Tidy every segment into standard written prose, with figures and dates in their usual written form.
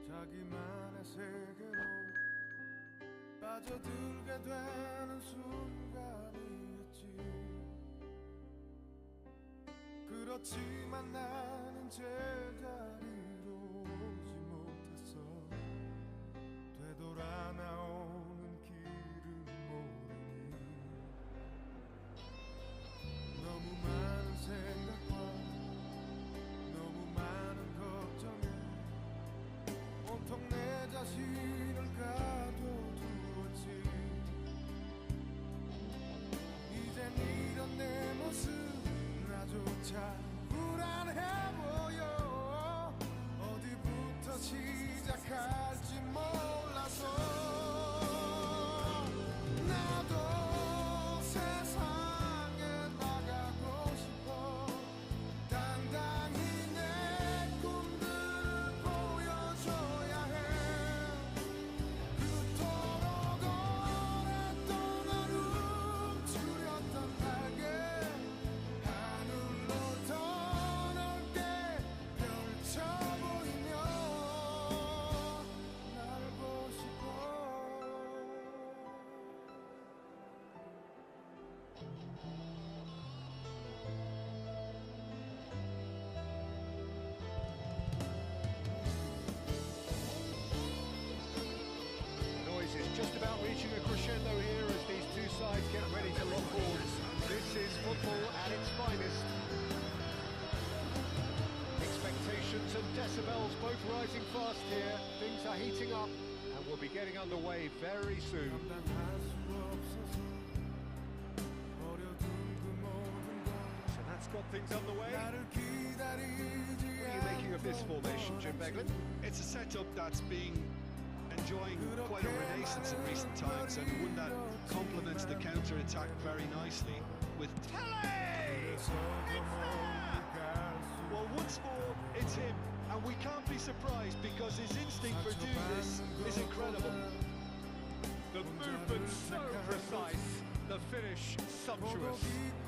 자기만의 세계로 빠져들게 되는 순간이 있지. 그렇지만 나는 제자리로 오지 못했어. 되돌아 나오는 길은 모르니 너무 많은 생각과 너무 많은 걱정에 온통 내 자신을 가둬두었지. 이젠 이런 내 모습 나조차 불안해 보여. 어디부터 시작할지 몰라서 나도 세상에 나가고 싶어. 당당히 내 꿈들을 보여줘야 해. 그토록 오랫동안 움츠렸던 날개 하늘로 더 넓게 펼쳐보이며 날고 싶어. The noise is just about reaching a crescendo here as these two sides get ready to lock horns. This is football at its finest. Expectations and decibels both rising fast here. Things are heating up and we'll be getting underway very soon. 감당할 수 없어서 버려둔 그 모든 걸 So that's got things underway. 나를 기다리지 What are you making of this formation, Jim Beglin? It's a setup that's been enjoying quite a renaissance in recent times, and one that complements the counter-attack very nicely with Pele! It's there! well, once more it's him, and we can't be surprised because his instinct for doing this is incredible. The movement so precise, the finish sumptuous.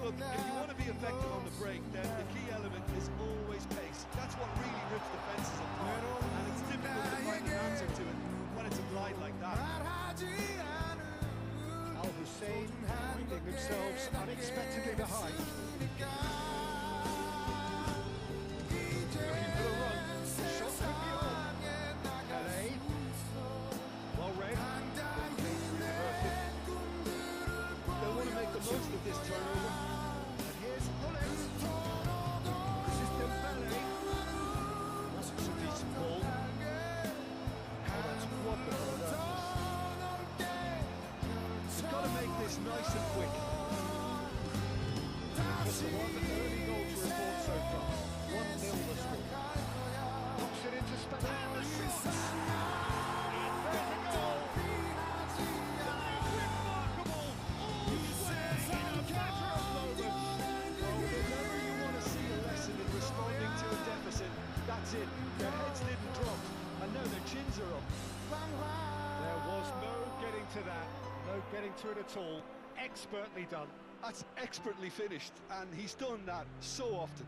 Look, if you want to be effective on the break, then the key element is always pace. That's what really rips defences apart, and it's difficult to find an answer to it when it's applied like that. Al Hussein finding themselves unexpectedly behind. Looking for the run. Shot could be on. Pele. Well read. They'll want to make the most of this turnover. And here's Hullet. This is Dembele. That's a decent ball. Oh, that's wonderful. You've got to make this nice and quick. Just one early goal to report so far. 1-0 the score. Knocks it into space. And the shot! And there's a goal! Remarkable! All square in a matter of moments. Well, whenever you want to see a lesson in responding to a deficit, that's it. Their heads didn't drop, and now their chins are up. There was no getting to that. No getting to it at all. Expertly done. That's expertly finished, and he's done that so often.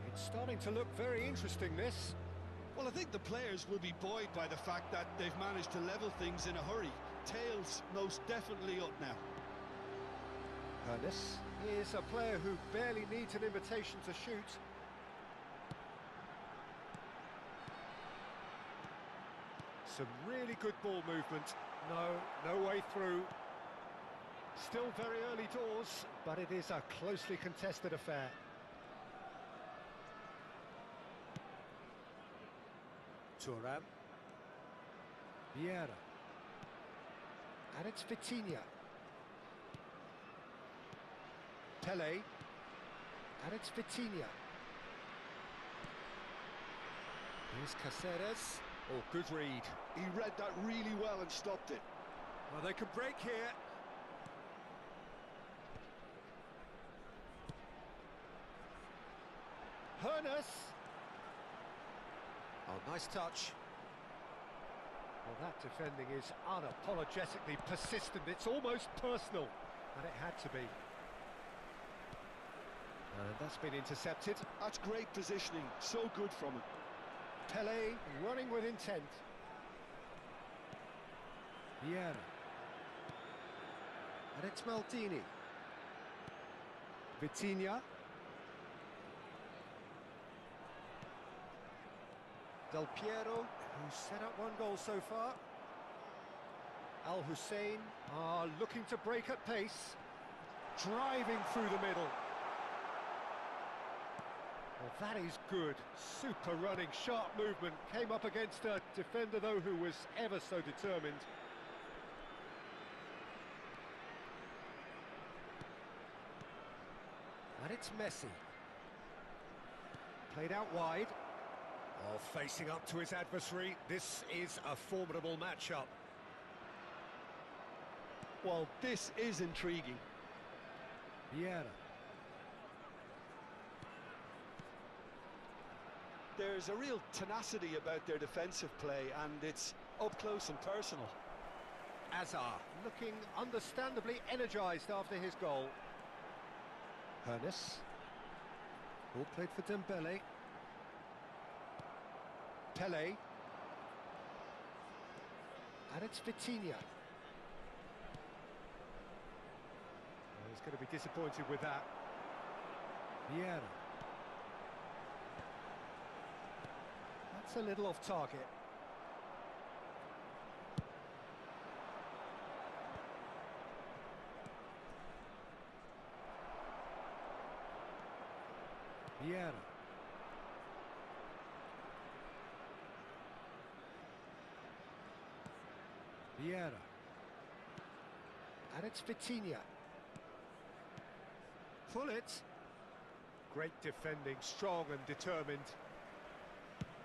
It's starting to look very interesting, this. Well, I think the players will be buoyed by the fact that they've managed to level things in a hurry. Tails most definitely up now. This is a player who barely needs an invitation to shoot. Some really good ball movement. No way through. Still very early doors, but it is a closely contested affair. Thuram. Vieira. And it's Vitinha. Pele. And it's Vitinha. Here's Caceres. Oh, good read. He read that really well and stopped it. Well, they can break here. Hernes. Oh, nice touch. Well, that defending is unapologetically persistent. It's almost personal, and it had to be. And that's been intercepted. That's great positioning, so good from him. Pele running with intent. Vieira. And it's Maldini. Vitinha. Del Piero, who's set up one goal so far. Al Hussein are looking to break at pace. Driving through the middle. Well, that is good. Super running, sharp movement. Came up against a defender, though, who was ever so determined. And it's Messi. Played out wide. Oh, facing up to his adversary. This is a formidable matchup. Well, this is intriguing. Vieira. There's a real tenacity about their defensive play, and it's up close and personal. Azar, looking understandably energised after his goal. Hernes. Ball played for Dembele. Pele. And it's Vitinha. Oh, he's going to be disappointed with that. Vieira. That's a little off target. Vieira. Vieira. And it's Vitinha. Pull it. Great defending, strong and determined.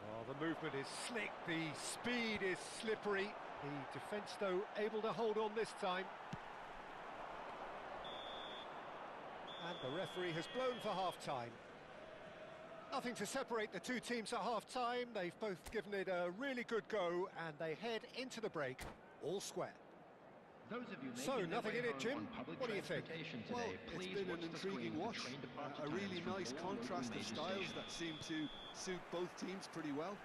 Oh, the movement is slick, the speed is slippery. The defence, though, able to hold on this time. And the referee has blown for half-time. Nothing to separate the two teams at half-time. They've both given it a really good go, and they head into the break, all square. Those of you So, nothing in it, Jim? What do you think? Well, it's been an intriguing watch. A really nice contrast of styles that seem to suit both teams pretty well.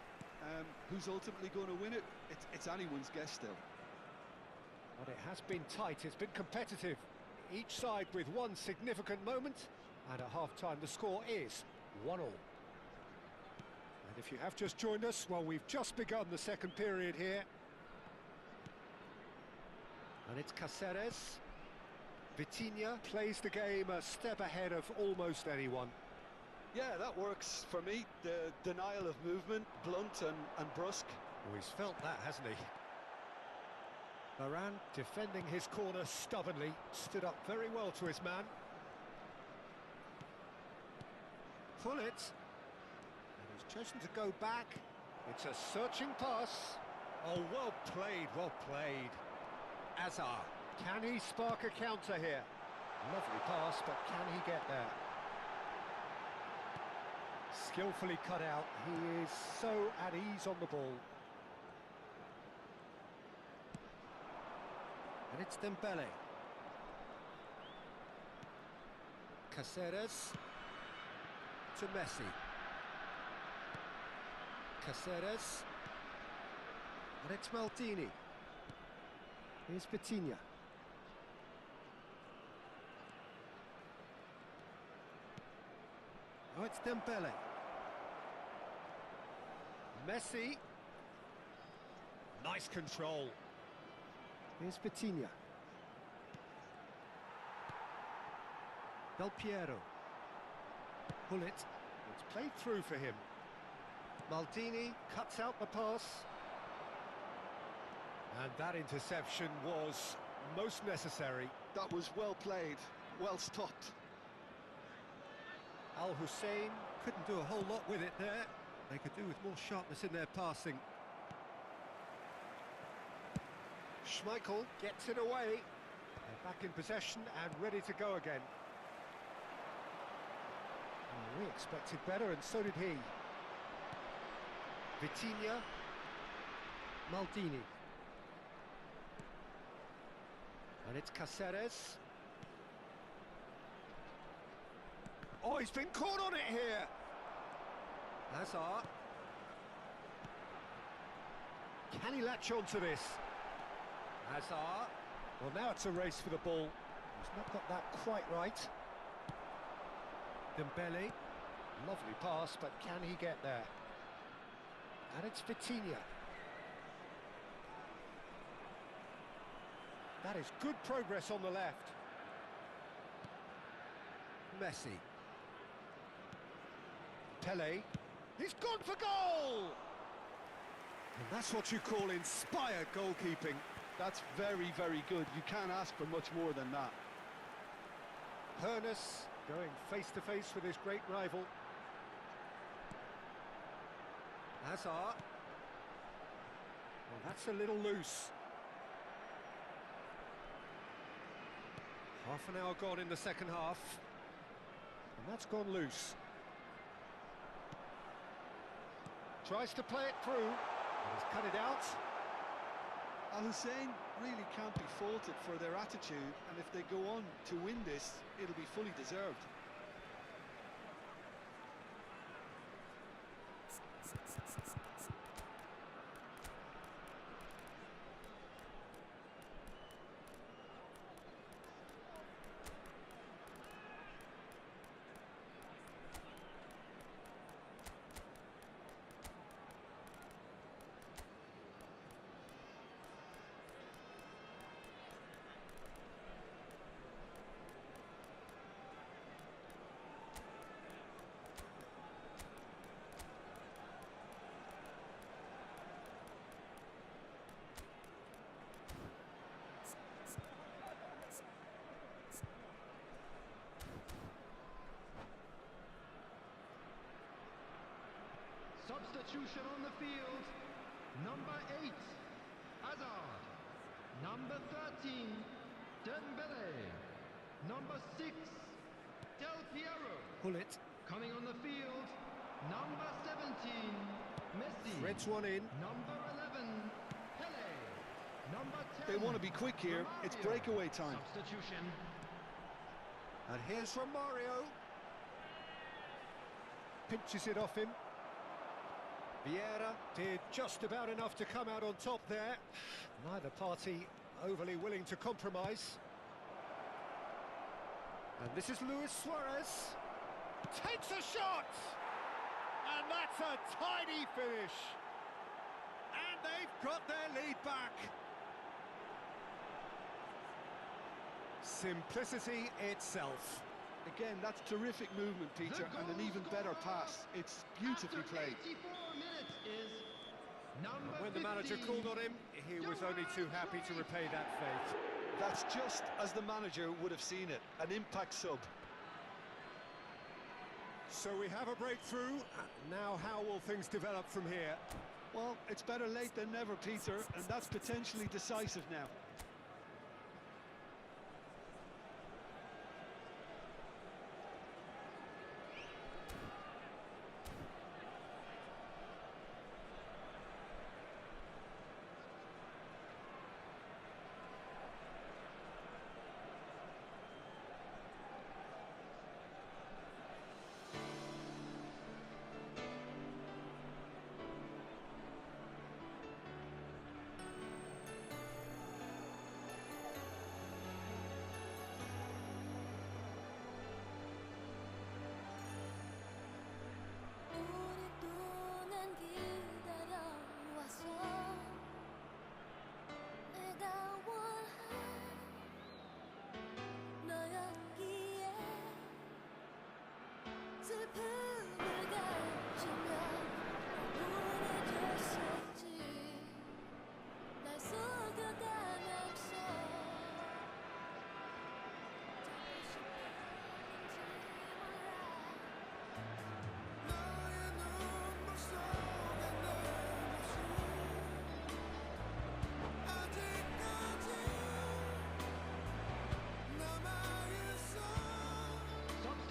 Who's ultimately going to win it? It's anyone's guess still. But it has been tight, it's been competitive. Each side with one significant moment, and at half-time the score is 1-1. And if you have just joined us, well, we've just begun the second period here. And it's Caceres. Vitinha plays the game a step ahead of almost anyone. Yeah, that works for me. The denial of movement, blunt and brusque. Oh, he's felt that, hasn't he? Varane defending his corner stubbornly, stood up very well to his man. Pull it. And he's chosen to go back. It's a searching pass. Oh, well played, well played. Azar, can he spark a counter here? Lovely pass, but can he get there? Skillfully cut out, he is so at ease on the ball. And it's Dembele. Caceres to Messi. Caceres. And it's Maldini. Here's Vitinha. Oh, it's Dembele. Nice control. Here's Vitinha. Del Piero. Pull it. It's played through for him. Maldini cuts out the pass. And that interception was most necessary. That was well played, well stopped. Al Hussein couldn't do a whole lot with it there. They could do with more sharpness in their passing. Schmeichel gets it away. They're back in possession and ready to go again. Oh, we expected better, and so did he. Vitinha. Maldini. And it's Caceres. Oh, he's been caught on it here. Hazard. Can he latch on to this? Hazard. Well, now it's a race for the ball. He's not got that quite right. Dembele. Lovely pass, but can he get there? And it's Vitinha. That is good progress on the left. Messi. Pele. He's gone for goal! And that's what you call inspired goalkeeping. That's very, very good. You can't ask for much more than that. Hoeneß going face-to-face with his great rival. Hazard. Well, that's a little loose. Half an hour gone in the second half. And that's gone loose. Tries to play it through. And he's cut it out. Al Hussein really can't be faulted for their attitude, and if they go on to win this, it'll be fully deserved. Substitution on the field. Number 8, Hazard. Number 13, Dembele. Number 6, Del Piero. Pull it. Coming on the field, number 17, Messi. Threads one in. Number 11, Pele. Number 10. They want to be quick here. It's breakaway time. Substitution. And here's Romario. Pinches it off him. Vieira did just about enough to come out on top there. Neither party overly willing to compromise. And this is Luis Suarez. Takes a shot! And that's a tidy finish. And they've got their lead back. Simplicity itself. Again, that's terrific movement, Peter, and an even better pass. It's beautifully played. 84 minutes is number When the manager 15. called on him, he was only too happy to repay that faith. That's just as the manager would have seen it, an impact sub. So we have a breakthrough. Now how will things develop from here? Well, it's better late than never, Peter, and that's potentially decisive now.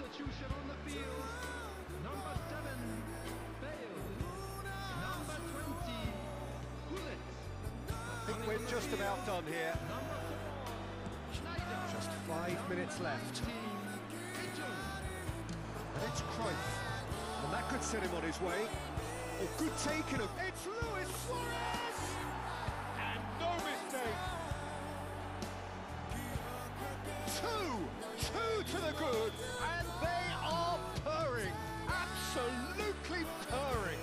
Substitution on the field. Number 7, Bale. Number 20, Gullit. I think we're just about done here. Number 4, Schneider. Just 5 minutes left. And it's Cruyff. And that could set him on his way. Oh, good taking of... It's Luis Suarez! And no mistake! Two to the good, and they are purring. Absolutely purring.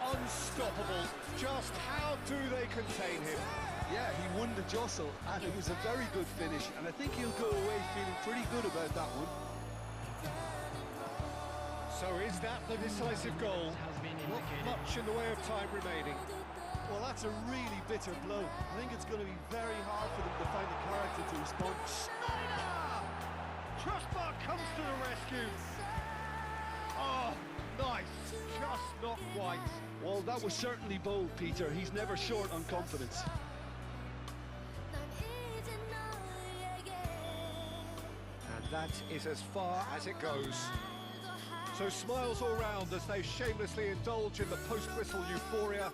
Unstoppable. Just how do they contain him? Yeah, he won the jostle, and it was a very good finish, and I think he'll go away feeling pretty good about that one. So is that the decisive goal? Has been Not indicated. much in the way of time remaining. Well, that's a really bitter blow. I think it's going to be very hard for them to find the character to respond. Schneider! Trustbar comes to the rescue. Oh, nice. Just not quite. Well, that was certainly bold, Peter. He's never short on confidence. And that is as far as it goes. So smiles all round as they shamelessly indulge in the post-whistle euphoria.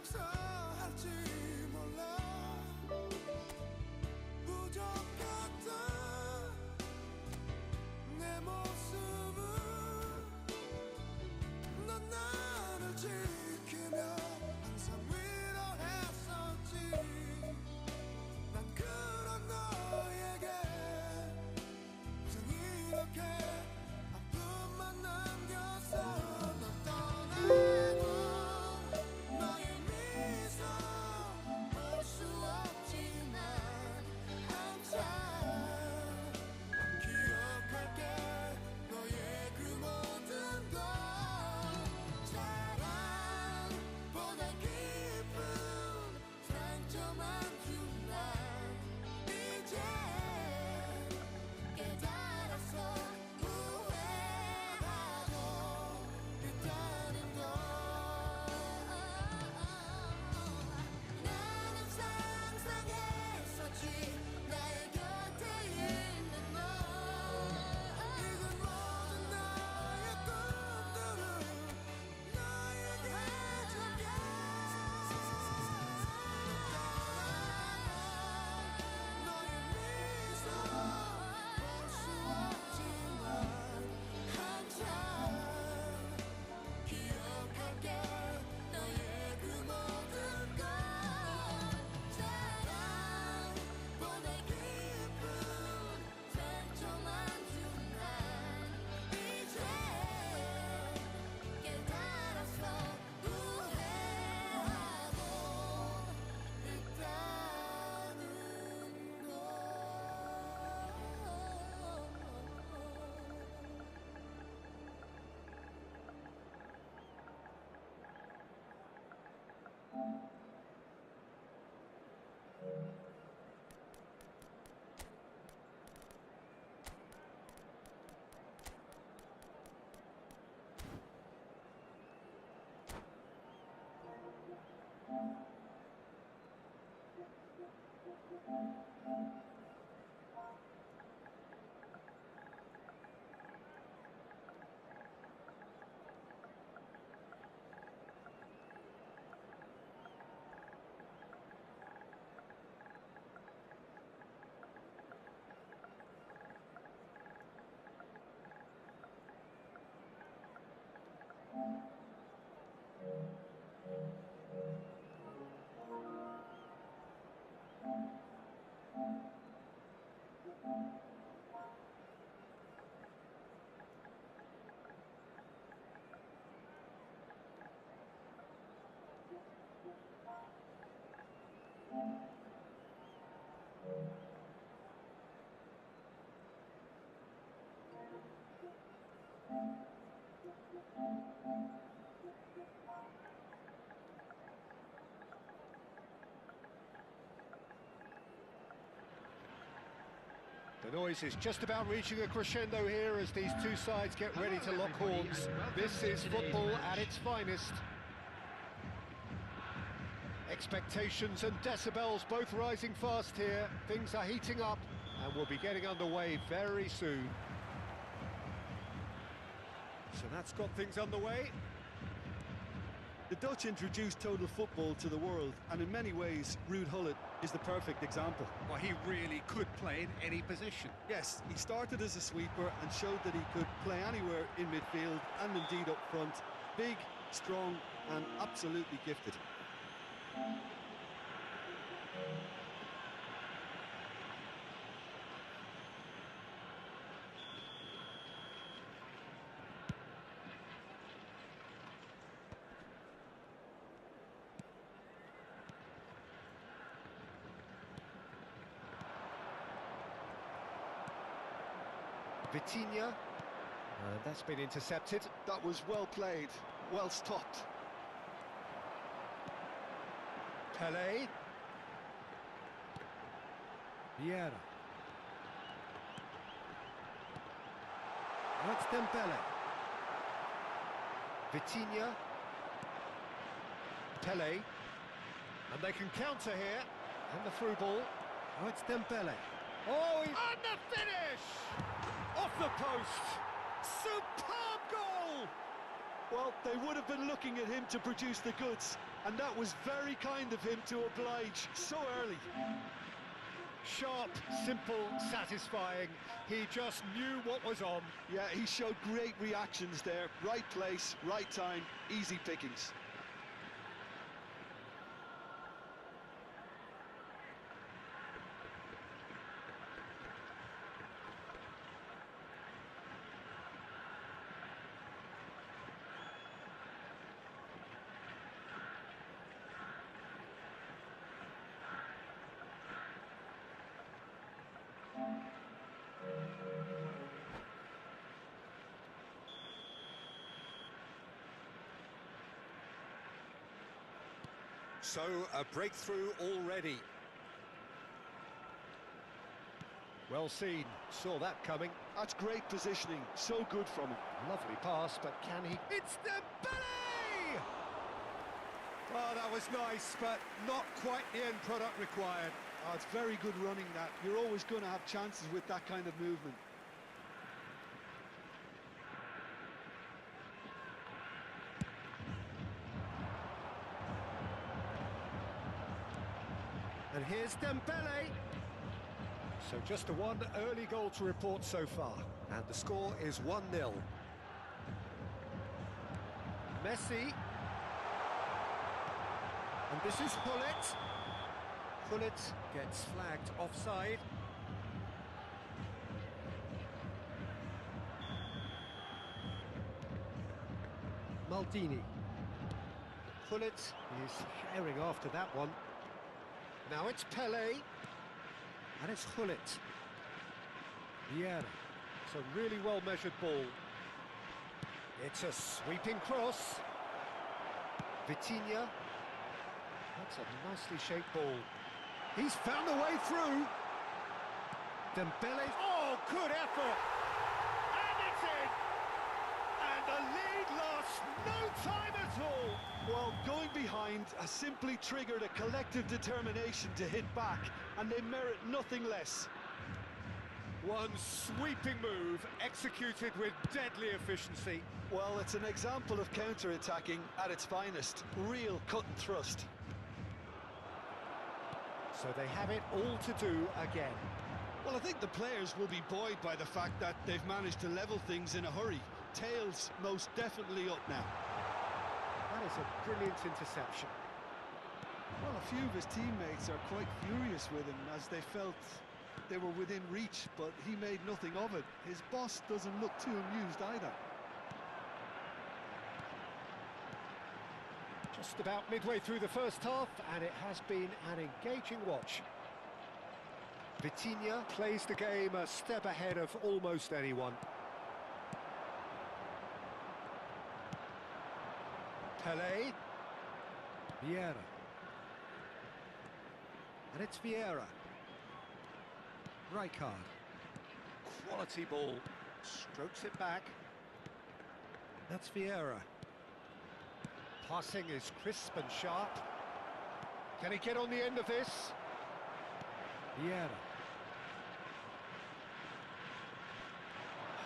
noise is just about reaching a crescendo here as these two sides get ready to lock horns. This is football at its finest. Expectations and decibels both rising fast here. Things are heating up and we'll be getting underway very soon. So that's got things underway. The Dutch introduced total football to the world, and in many ways, Ruud Gullit is the perfect example. Well, he really could play in any position. Yes, he started as a sweeper and showed that he could play anywhere in midfield and indeed up front. Big, strong, and absolutely gifted. Vitinha, that's been intercepted. That was well played, well stopped. Pelé. Vieira. That's Dembele. Vitinha. Pelé. And they can counter here. And the through ball. Oh, it's Dembele. Oh, he's... And the finish! Off the post! Superb goal! Well, they would have been looking at him to produce the goods, and that was very kind of him to oblige so early. Sharp, simple, satisfying. He just knew what was on. Yeah, he showed great reactions there. Right place, right time, easy pickings. So, a breakthrough already. Well seen, saw that coming. That's great positioning, so good from him. Lovely pass, but can he... It's Dembele! Oh, that was nice, but not quite the end product required. Oh, it's very good running that. You're always going to have chances with that kind of movement. And here's Dembele. So just one early goal to report so far. And the score is 1-0. Messi. And this is Gullit. Gullit gets flagged offside. Maldini. Gullit is sharing after that one. Now it's Pelé, and it's Gullit. Vieira. It's a really well-measured ball. It's a sweeping cross. Vitinha. That's a nicely shaped ball. He's found a way through. Dembele. Oh, good effort! And it's in! And the lead lost no time at all! Well, going behind has simply triggered a collective determination to hit back, and they merit nothing less. One sweeping move, executed with deadly efficiency. Well, it's an example of counter-attacking at its finest. Real cut and thrust. So they have it all to do again. Well, I think the players will be buoyed by the fact that they've managed to level things in a hurry. Tails most definitely up now. That is a brilliant interception. Well, a few of his teammates are quite furious with him as they felt they were within reach, but he made nothing of it. His boss doesn't look too amused either. Just about midway through the first half, and it has been an engaging watch. Vitinha plays the game a step ahead of almost anyone. Pelé. Vieira. And it's Vieira. Rijkaard. Quality ball. Strokes it back. That's Vieira. Passing is crisp and sharp. Can he get on the end of this? Vieira.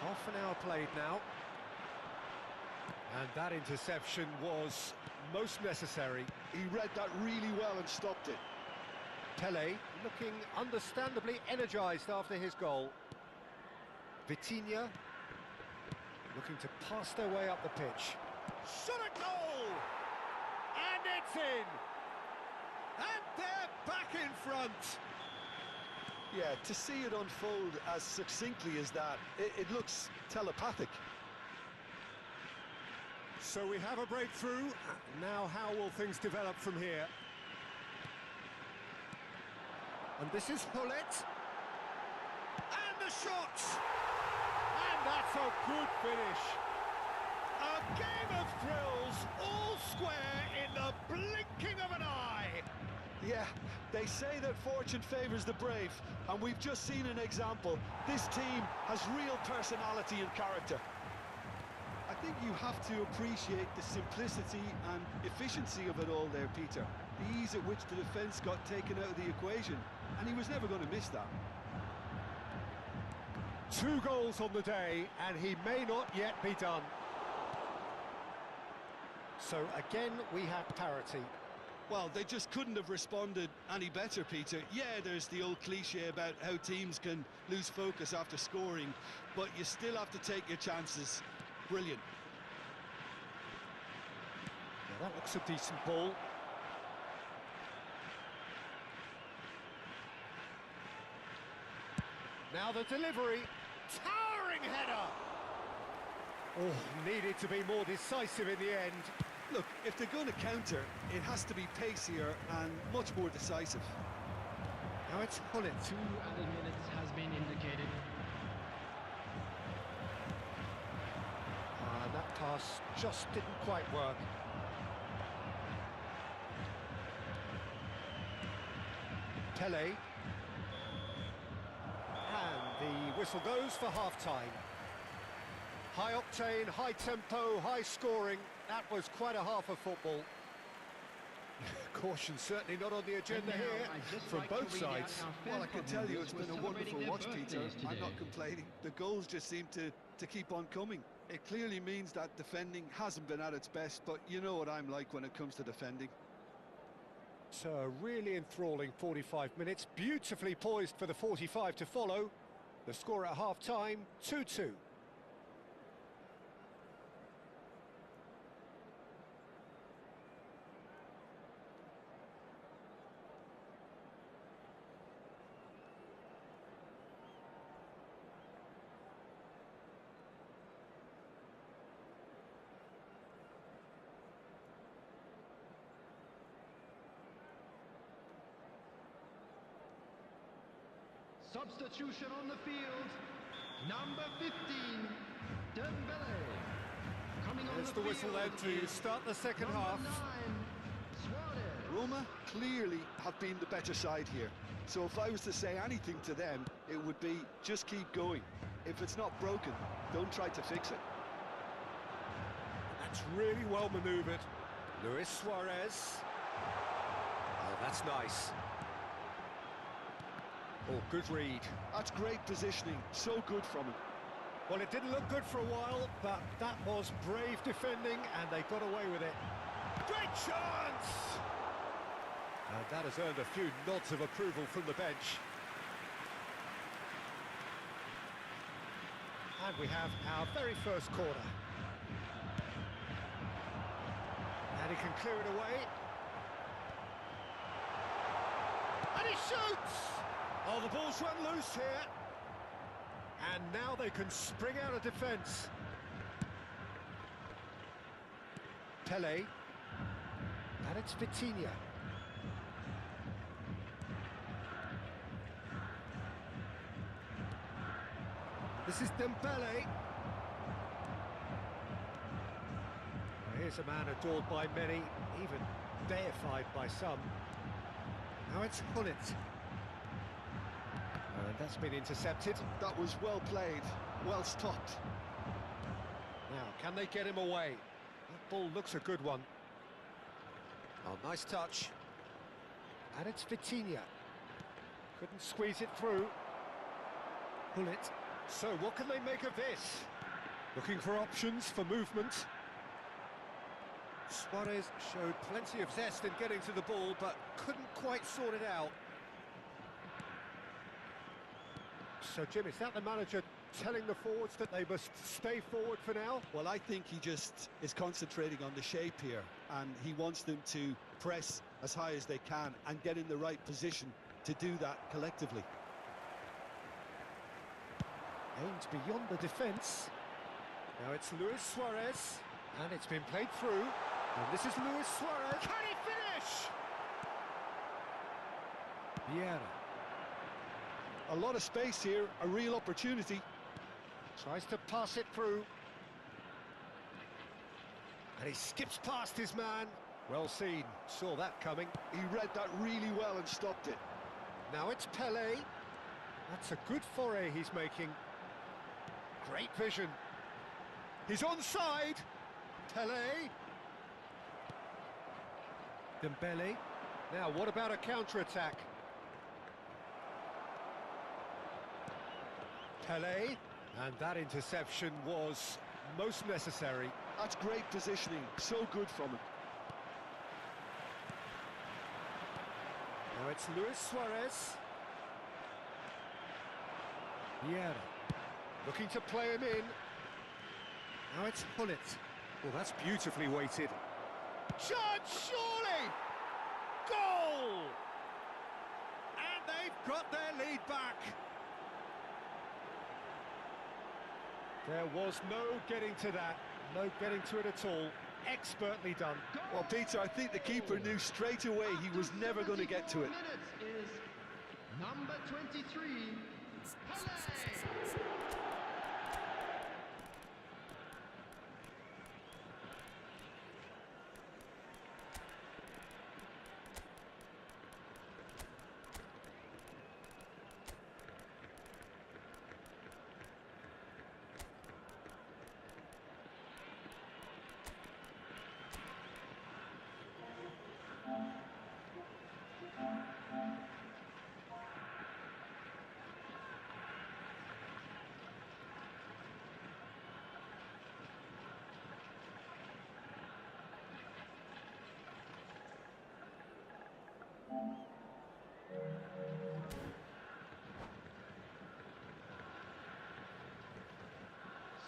Half an hour played now. And that interception was most necessary. He read that really well and stopped it. Pele looking understandably energised after his goal. Vitinha looking to pass their way up the pitch. Shot a goal! And it's in! And they're back in front! Yeah, to see it unfold as succinctly as that, it looks telepathic. So we have a breakthrough. Now how will things develop from here? And this is Hullet. And the shot! And that's a good finish. A game of thrills, all square in the blinking of an eye. Yeah, they say that fortune favours the brave, and we've just seen an example. This team has real personality and character. I think you have to appreciate the simplicity and efficiency of it all there, Peter. The ease at which the defence got taken out of the equation, and he was never going to miss that. 2 goals on the day, and he may not yet be done. So again, we have parity. Well, they just couldn't have responded any better, Peter. Yeah, there's the old cliche about how teams can lose focus after scoring, but you still have to take your chances. Brilliant. Yeah, that looks a decent ball. Now the delivery. Towering header! Oh, needed to be more decisive in the end. Look, if they're going to counter, it has to be pacier and much more decisive. Now it's Hullet. 2 added minutes has been indicated. That pass just didn't quite work. Pele. And the whistle goes for half-time. High octane, high tempo, high scoring. That was quite a half of football. Caution certainly not on the agenda here from both sides. Well, I can tell you it's been a wonderful watch, Peter. I'm not complaining. The goals just seem to keep on coming. It clearly means that defending hasn't been at its best, but you know what I'm like when it comes to defending. So a really enthralling 45 minutes, beautifully poised for the 45 to follow. The score at half-time, 2-2. Substitution on the field. Number 15, Dembele. Coming on There's the the whistle field then to is start the second number half. 9, Suarez. Roma clearly have been the better side here. So if I was to say anything to them, it would be just keep going. If it's not broken, don't try to fix it. That's really well manoeuvred. Luis Suarez. Oh, that's nice. Oh, good read. That's great positioning, so good from him. Well, it didn't look good for a while, but that was brave defending, and they got away with it. Great chance! And that has earned a few nods of approval from the bench. And we have our very first corner. And he can clear it away. And he shoots! Oh, the ball's run loose here. And now they can spring out of defence. Pele. And it's Vitinha. This is Dembele. Here's a man adored by many, even deified by some. Now it's Hullet. And That's been intercepted. That was well played, well stopped. Now, can they get him away? That ball looks a good one. Oh, nice touch. And it's Vitinha. Couldn't squeeze it through. Pull it. So, what can they make of this? Looking for options for movement. Suarez showed plenty of zest in getting to the ball, but couldn't quite sort it out. So, Jim, is that the manager telling the forwards that they must stay forward for now? Well, I think he just is concentrating on the shape here, and he wants them to press as high as they can and get in the right position to do that collectively. Aimed beyond the defence. Now it's Luis Suarez, and it's been played through. And this is Luis Suarez. Can he finish? Vieira. A lot of space here, a real opportunity. Tries to pass it through. And he skips past his man. Well seen, saw that coming. He read that really well and stopped it. Now it's Pelé. That's a good foray he's making. Great vision. He's onside. Pelé. Dembele. Now, what about a counter-attack? Pelé. And that interception was most necessary. That's great positioning, so good from him. Now it's Luis Suarez. Vieira. Looking to play him in. Now it's Hullet. Well, that's beautifully weighted. Chance, surely! Goal! And they've got their lead back. There was no getting to that. No getting to it at all. Expertly done. Well, Peter, I think the keeper knew straight away he was never going to get to it. Is number 23, Pelé.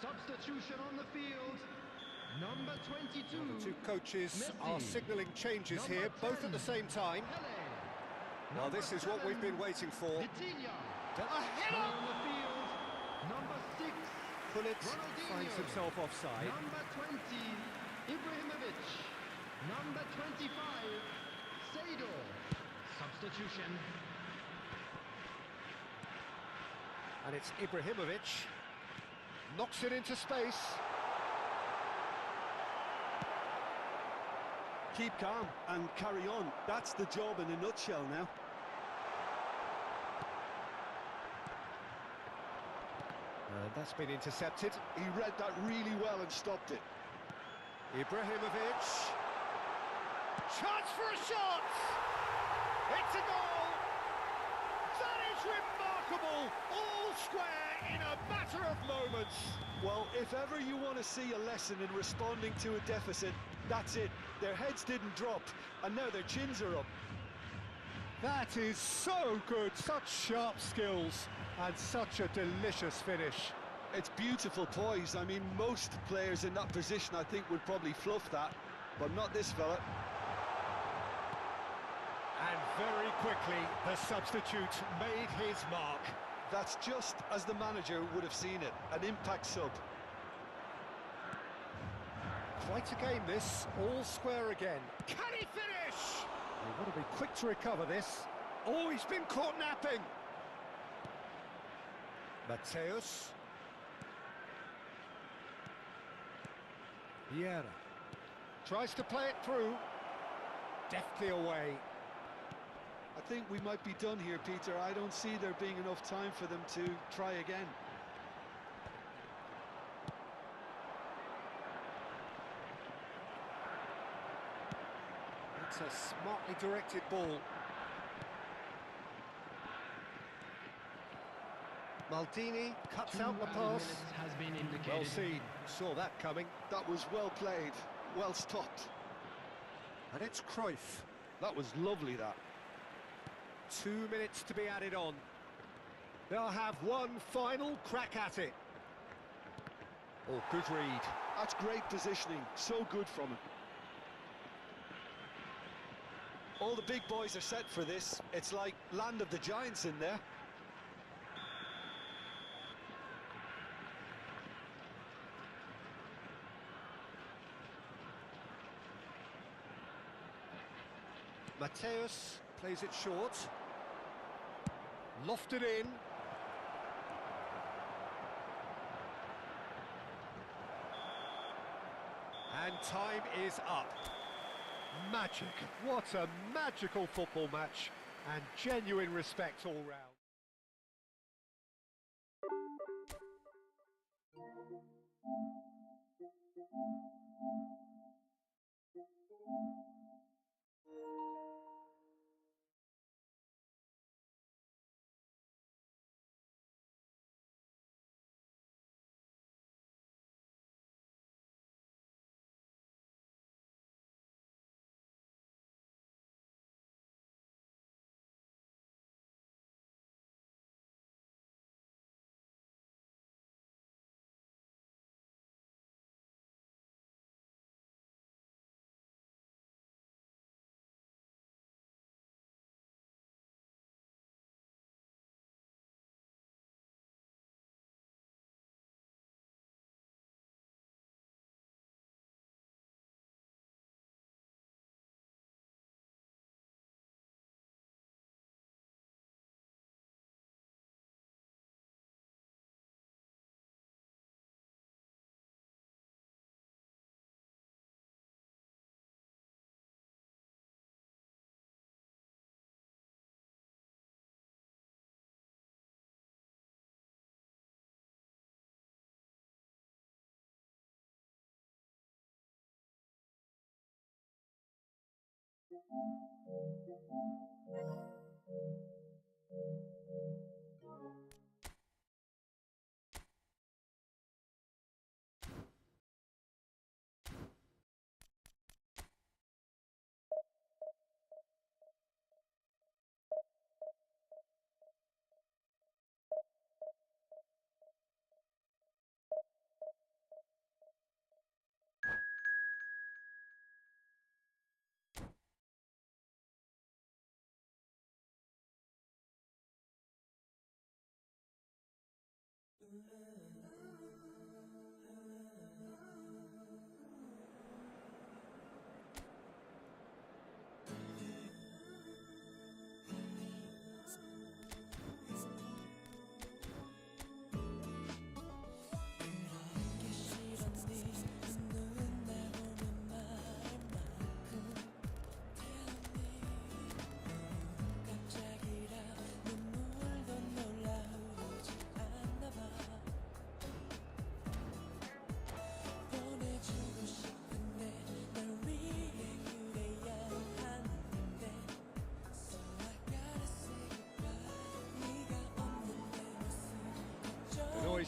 Substitution on the field, number 22. The two coaches Messi. are signalling changes Number here, both 10, at the same time. Pelé. Well, this is what we've been waiting for. Vitinha. A header! On the field, number 6, Hullet Ronaldinho. finds himself offside. Number 20, Ibrahimovic. Number 25, Sado. Substitution. And it's Ibrahimovic. Knocks it into space. Keep calm and carry on. That's the job in a nutshell now. That's been intercepted. He read that really well and stopped it. Ibrahimovic. Chance for a shot! It's a goal! That is remarkable! All square in a matter of moments. Well, if ever you want to see a lesson in responding to a deficit, that's it. Their heads didn't drop, and now their chins are up. That is so good, such sharp skills, and such a delicious finish. It's beautiful poise. I mean, most players in that position, I think, would probably fluff that, but not this fella. And very quickly, the substitute made his mark. That's just as the manager would have seen it, an impact sub. Quite a game this, all square again. Can he finish? They've got to be quick to recover this. Oh, he's been caught napping. Mateus. Vieira. Tries to play it through. Deftly away. I think we might be done here, Peter. I don't see there being enough time for them to try again. It's a smartly directed ball. Maldini cuts out the 2 pass. minutes has been indicated. Well seen, saw that coming. That was well played, well stopped. And it's Cruyff. That was lovely, that. 2 minutes to be added on. They'll have one final crack at it. Oh, good read. That's great positioning, so good from him. All the big boys are set for this. It's like land of the giants in there. Mateus plays it short. Lofted in. And time is up. Magic. What a magical football match. And genuine respect all round.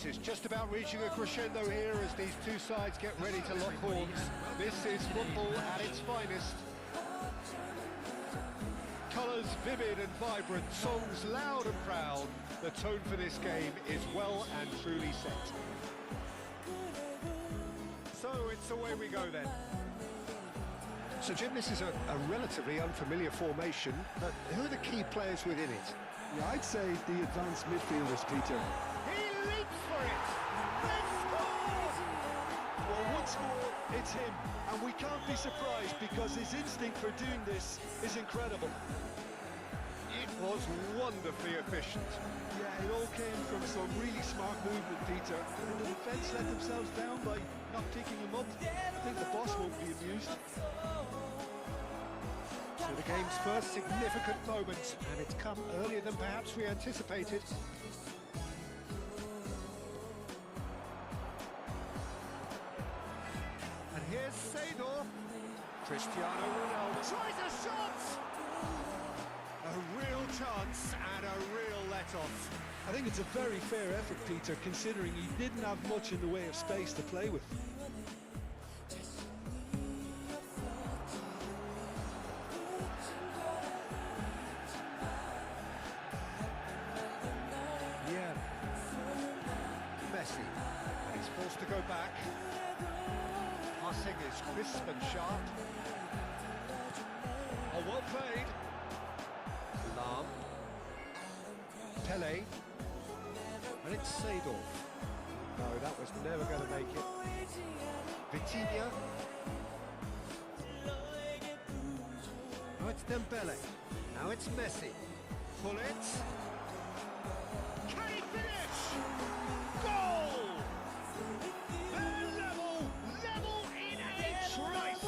Is just about reaching a crescendo here as these two sides get ready to lock horns. This is football at its finest. Colours vivid and vibrant, songs loud and proud. The tone for this game is well and truly set. So it's away we go then. So Jim, this is a relatively unfamiliar formation, but who are the key players within it? Yeah, I'd say the advanced midfielders, Peter. He leaps for it! They've scored! Well, once more, it's him, and we can't be surprised because his instinct for doing this is incredible. It was wonderfully efficient. Yeah, it all came from some really smart movement, Peter. And the defence let themselves down by not picking him up. I think the boss won't be amused. to the game's first significant moment, and it's come earlier than perhaps we anticipated. And here's Seedorf. Cristiano Ronaldo tries a shot! A real chance and a real let-off. I think it's a very fair effort, Peter, considering he didn't have much in the way of space to play with. Yeah. Messi. And he's forced to go back. Passing is crisp and sharp. Oh, well played. Lam. Pele. And it's Seedorf. No, that was never going to make it. Vitinha. Now it's Dembele. Now it's Messi. Pull it. Can he finish? Goal! They're level in a trice.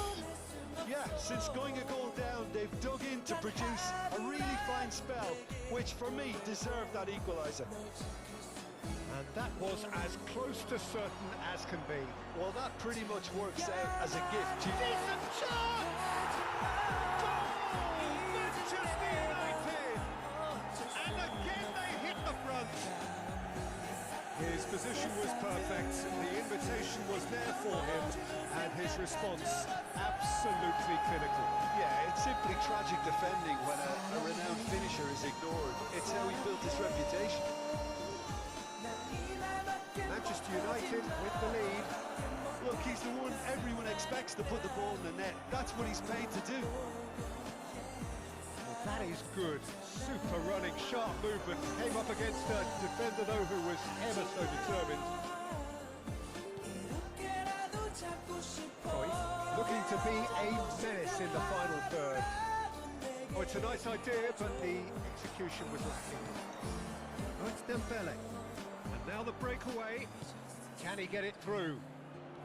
Yeah, since going a goal down, they've dug in to produce a really fine spell, which for me deserved that equaliser. And that was as close to certain as can be. Well, that pretty much works out as a gift. Decent chance! Goal! Manchester United! And again they hit the front. His position was perfect, the invitation was there for him, and his response absolutely clinical. Yeah, it's simply tragic defending when a renowned finisher is ignored. It's how he built his reputation. Manchester United with the lead. Look, he's the one everyone expects to put the ball in the net. That's what he's paid to do. Well, that is good. Super running, sharp movement. Came up against a defender, though, who was ever so determined. Cruyff looking to be a menace in the final third. Oh, it's a nice idea, but the execution was lacking. Oh, it's Dembele. And now the breakaway. Can he get it through?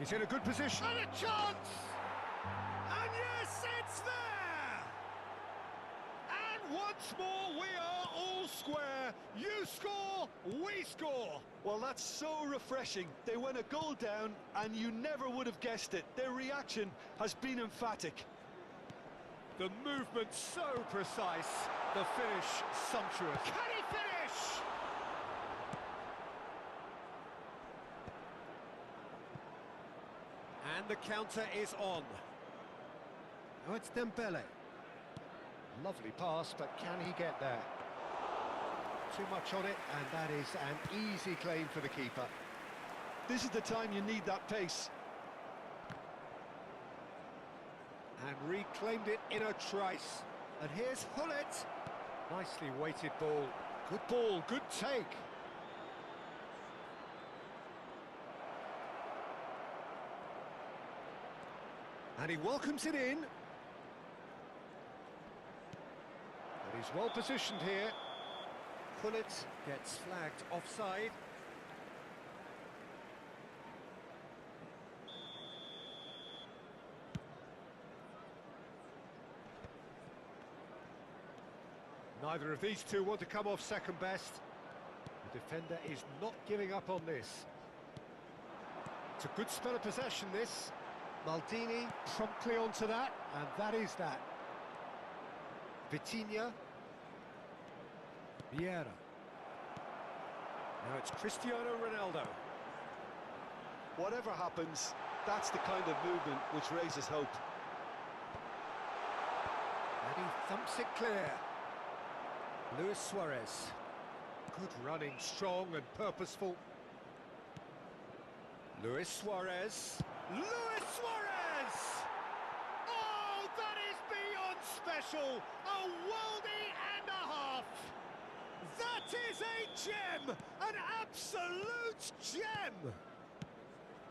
He's in a good position. And a chance! And yes, it's there! And once more, we are all square. You score, we score. Well, that's so refreshing. They went a goal down, and you never would have guessed it. Their reaction has been emphatic. The movement so precise, the finish sumptuous. Can he finish? And the counter is on. Now it's Dembele. Lovely pass, but can he get there? Too much on it, and that is an easy claim for the keeper. This is the time you need that pace. And reclaimed it in a trice. And here's Hullet. Nicely weighted ball, good take. And he welcomes it in. And he's well positioned here. Hullet gets flagged offside. Neither of these two want to come off second best. The defender is not giving up on this. It's a good spell of possession, this. Maldini promptly onto that, and that is that. Vitinha. Vieira. Now it's Cristiano Ronaldo. Whatever happens, that's the kind of movement which raises hope. And he thumps it clear. Luis Suarez. Good running, strong and purposeful. Luis Suarez. Luis Suarez! Oh, that is beyond special! A worldie and a half! That is a gem! An absolute gem!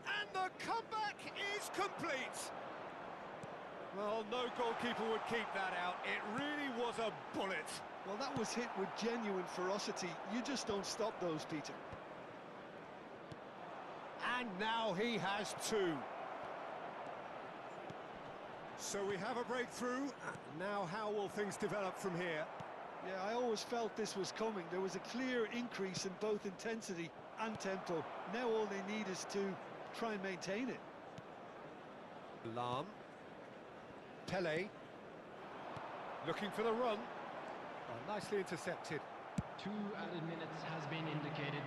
And the comeback is complete! Well, no goalkeeper would keep that out. It really was a bullet. Well, that was hit with genuine ferocity. You just don't stop those, Peter. And now he has two. So we have a breakthrough. Now how will things develop from here? Yeah, I always felt this was coming. There was a clear increase in both intensity and tempo. Now all they need is to try and maintain it. Lam. Pele. Looking for the run. Oh, nicely intercepted. 2 added minutes has been indicated.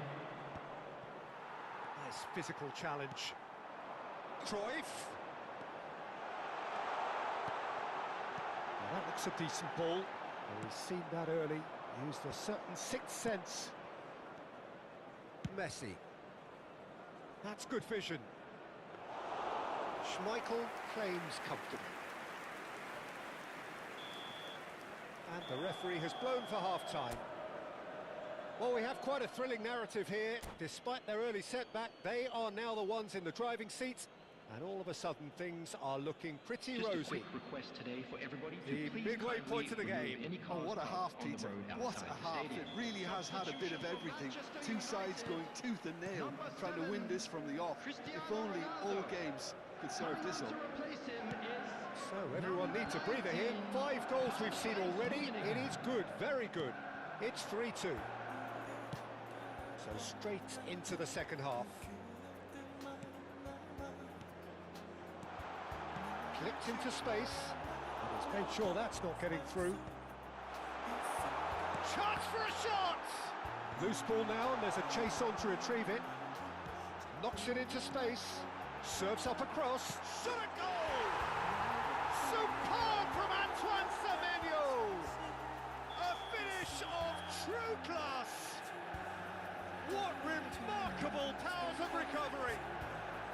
Nice physical challenge. Cruyff. Well, that looks a decent ball. Well, we've seen that early. Used a certain sixth sense. Messi. That's good vision. Schmeichel claims comfortably. And the referee has blown for half-time. Well, we have quite a thrilling narrative here. Despite their early setback, they are now the ones in the driving seats. And all of a sudden, things are looking pretty Just a rosy. quick request today for everybody to The please midway kindly point of the remove game. any Oh, cars what a half, parked on the Peter. road What outside a the half. stadium. It really has had a bit of everything. Two sides going tooth and nail, trying to win this from the off. If only all games could serve this up. To replace him is So everyone needs a breather here. 5 goals we've seen already. It is good, very good. It's 3-2. So straight into the second half. Clipped into space. And he's made sure that's not getting through. Chance for a shot! Loose ball now, and there's a chase on to retrieve it. Knocks it into space. Serves up across. Shot a goal! Superb from Antoine Semenyo! A finish of true class! What remarkable powers of recovery!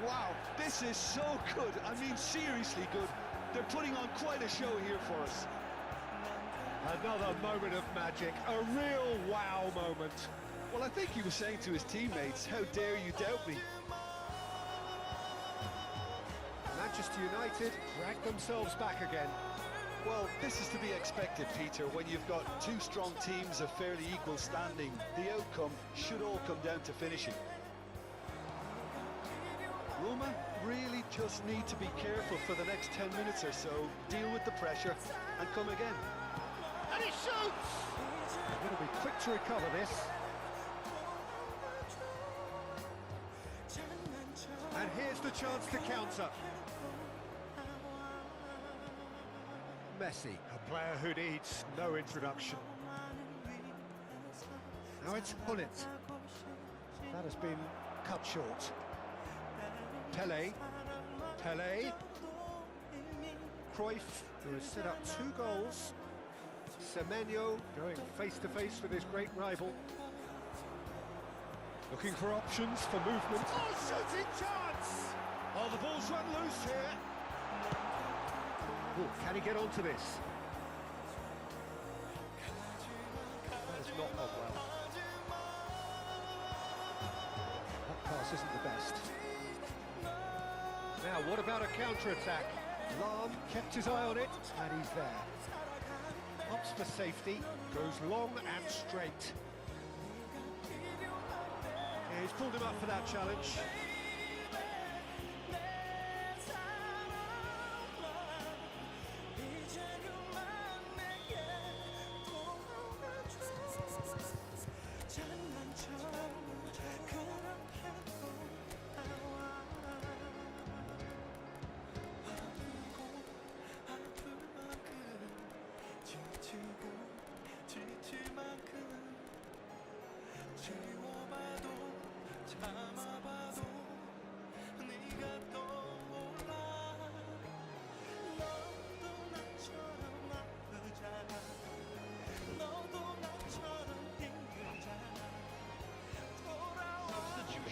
Wow, this is so good. I mean, seriously good. They're putting on quite a show here for us. Another moment of magic, a real wow moment. Well, I think he was saying to his teammates, how dare you doubt me? Manchester United drag themselves back again. Well, this is to be expected, Peter, when you've got two strong teams of fairly equal standing. The outcome should all come down to finishing. Roma really just need to be careful for the next 10 minutes or so, deal with the pressure and come again. And he shoots! They're going to be quick to recover this. And here's the chance to counter. Messi, a player who needs no introduction. Now it's Hullet. That has been cut short. Pele. Cruyff, who has set up 2 goals. Semenyo going face-to-face with his great rival. Looking for options for movement. Oh, shooting chance! Oh, the ball's run loose here. Oh, can he get onto this? That has not gone well. That pass isn't the best. Now, what about a counter-attack? Lam kept his eye on it, and he's there. Opts for safety, goes long and straight. Yeah, he's pulled him up for that challenge.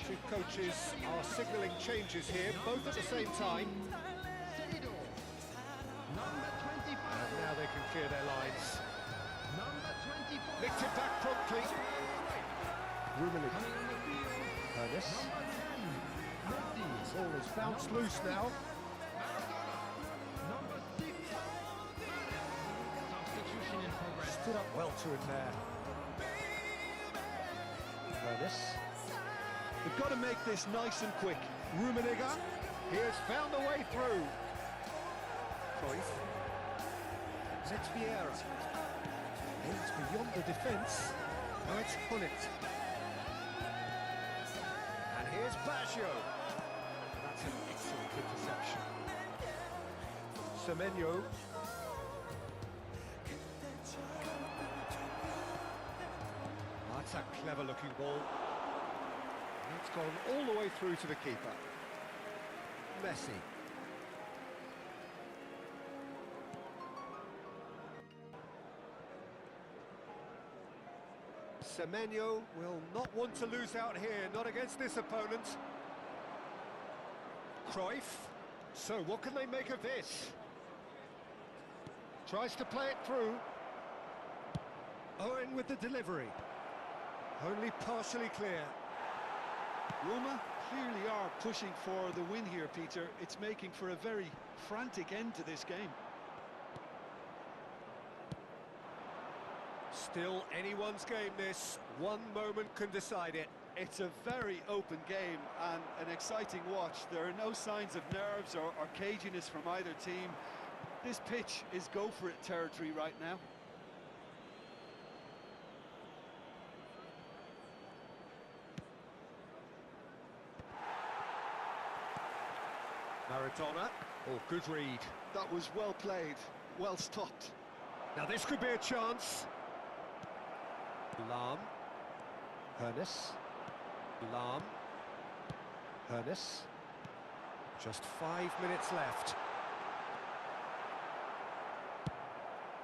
Two coaches are signalling changes here, both at the same time. Seido. Number 25. And now they can clear their lines. Number 24. Nicked it back promptly. Rummenigge. Coming on the field. Ernest. Number 10. Messi. Ball is bounced loose now. Number 6. Substitution in progress. Stood up well to him there. Ernest. They've got to make this nice and quick. Rummenigge. He has found a way through. Cruyff. It's Vieira. It's beyond the defence. Now it's Hullet. And here's Baggio. That's an excellent interception. Semenyo. That's a clever-looking ball. It's gone all the way through to the keeper. Messi. Semenyo will not want to lose out here, not against this opponent. Cruyff. So what can they make of this? Tries to play it through. Owen with the delivery. Only partially clear. Roma clearly are pushing for the win here, Peter. It's making for a very frantic end to this game. Still anyone's game, this. One moment can decide it. It's a very open game and an exciting watch. There are no signs of nerves or caginess from either team. This pitch is go-for-it territory right now. Maradona. Oh, good read. That was well played, well stopped. Now this could be a chance. Lahm. Hernes. Lahm. Hernes. Just 5 minutes left.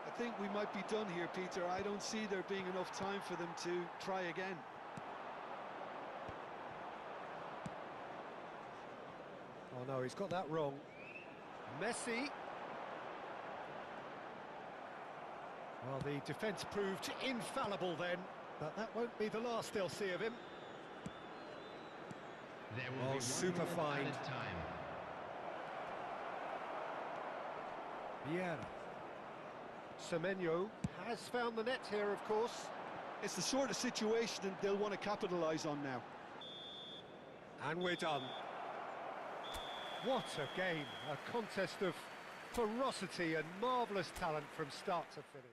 I think we might be done here, Peter. I don't see there being enough time for them to try again. Oh no, he's got that wrong. Messi. Well, the defence proved infallible then, but that won't be the last they'll see of him. There will be one super more fine. added time. Vieira. Semenyo has found the net here, of course. It's the sort of situation that they'll want to capitalise on now. And we're done. What a game, a contest of ferocity and marvellous talent from start to finish.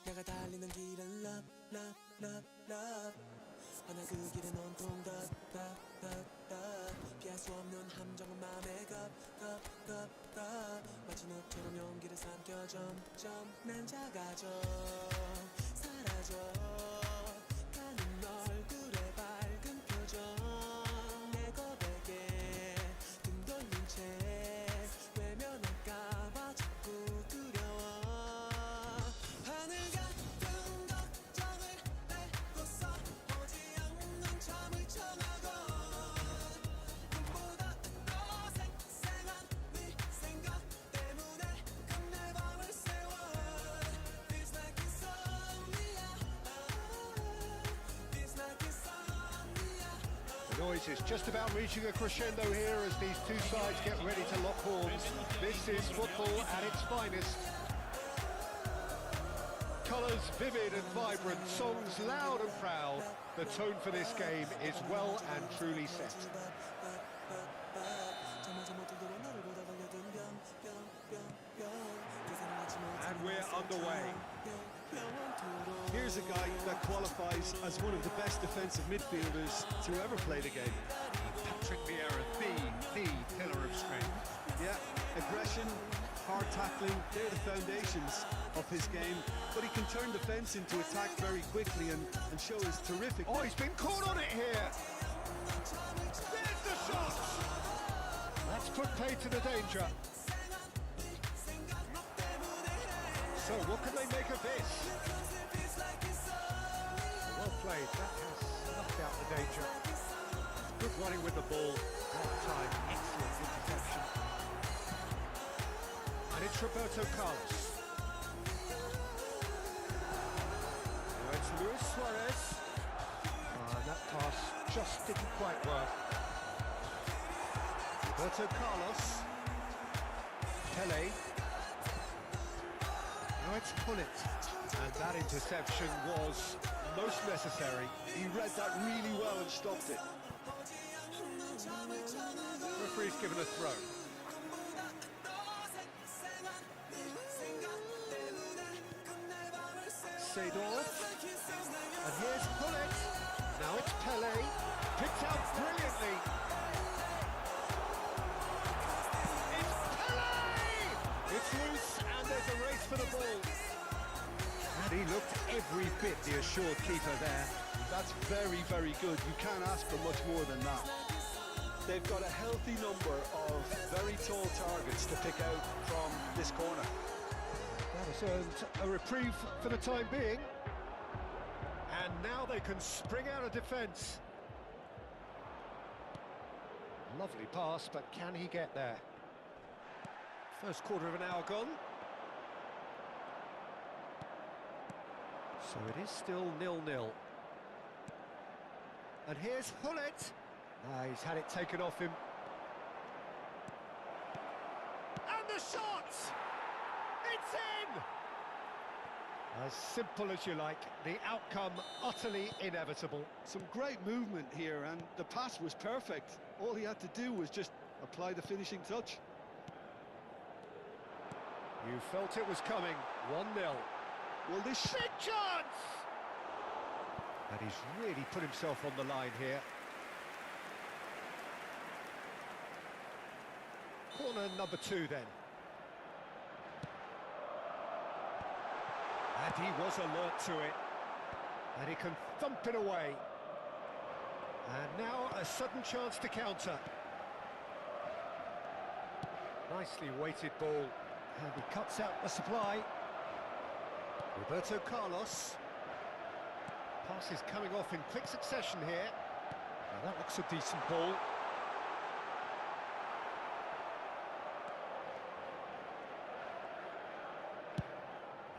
내가 달리는 길은 love, love, love, love. 허나 그 길은 온통 더 피할 수 없는 함정은 맘에 겁 마치 늪처럼 용기를 삼켜 점점 난 작아져 사라져 가는 얼굴에 밝은 표정 내 고백에 등 돌린 채 외면할까봐 자꾸 두려워 하늘 같은 걱정을 뱉고서 오지 않는 잠을 청하고 꿈보다 더 생생한 네 생각 때문에 끝내 밤을 세워 Feels like insomnia Feels like insomnia The noise is just about reaching a crescendo here as these two sides get ready to lock horns. This is football at its finest. Colours vivid and vibrant, songs loud and proud. The tone for this game is well and truly set. And we're underway. Here's a guy that qualifies as one of the best defensive midfielders to ever play the game. Patrick Vieira, the pillar of strength. Yeah, aggression, hard tackling, they're the foundations. of his game, but he can turn defence into attack very quickly and show his terrific... Oh, he's been caught on it here. There's the shot. That's put paid to the danger. So what can they make of this? Well played, that has snuffed out the danger. Good running with the ball. That time, excellent interception. And it's Roberto Carlos. Now it's Luis Suarez. And that pass just didn't quite work. Roberto Carlos. Pele. Now it's Pullet. And that interception was most necessary. He read that really well and stopped it. Referee's given a throw. Seedorf. And here's Pullet. Now it's Pele. Picked out brilliantly. It's Pele! It's loose and there's a race for the ball. And he looked every bit the assured keeper there. That's very, very good. You can't ask for much more than that. They've got a healthy number of very tall targets to pick out from this corner. That has earned a reprieve for the time being. And now they can spring out of defence. Lovely pass, but can he get there? First quarter of an hour gone. So it is still 0-0. And here's Hullet. He's had it taken off him. And the shot! It's in! As simple as you like, the outcome utterly inevitable. Some great movement here, and the pass was perfect. All he had to do was just apply the finishing touch. You felt it was coming. 1-0. Well, this... Big chance! And he's really put himself on the line here. Corner number 2 then. And he was alert to it. And he can thump it away. And now a sudden chance to counter. Nicely weighted ball. And he cuts out the supply. Roberto Carlos. Pass is coming off in quick succession here. Now that looks a decent ball.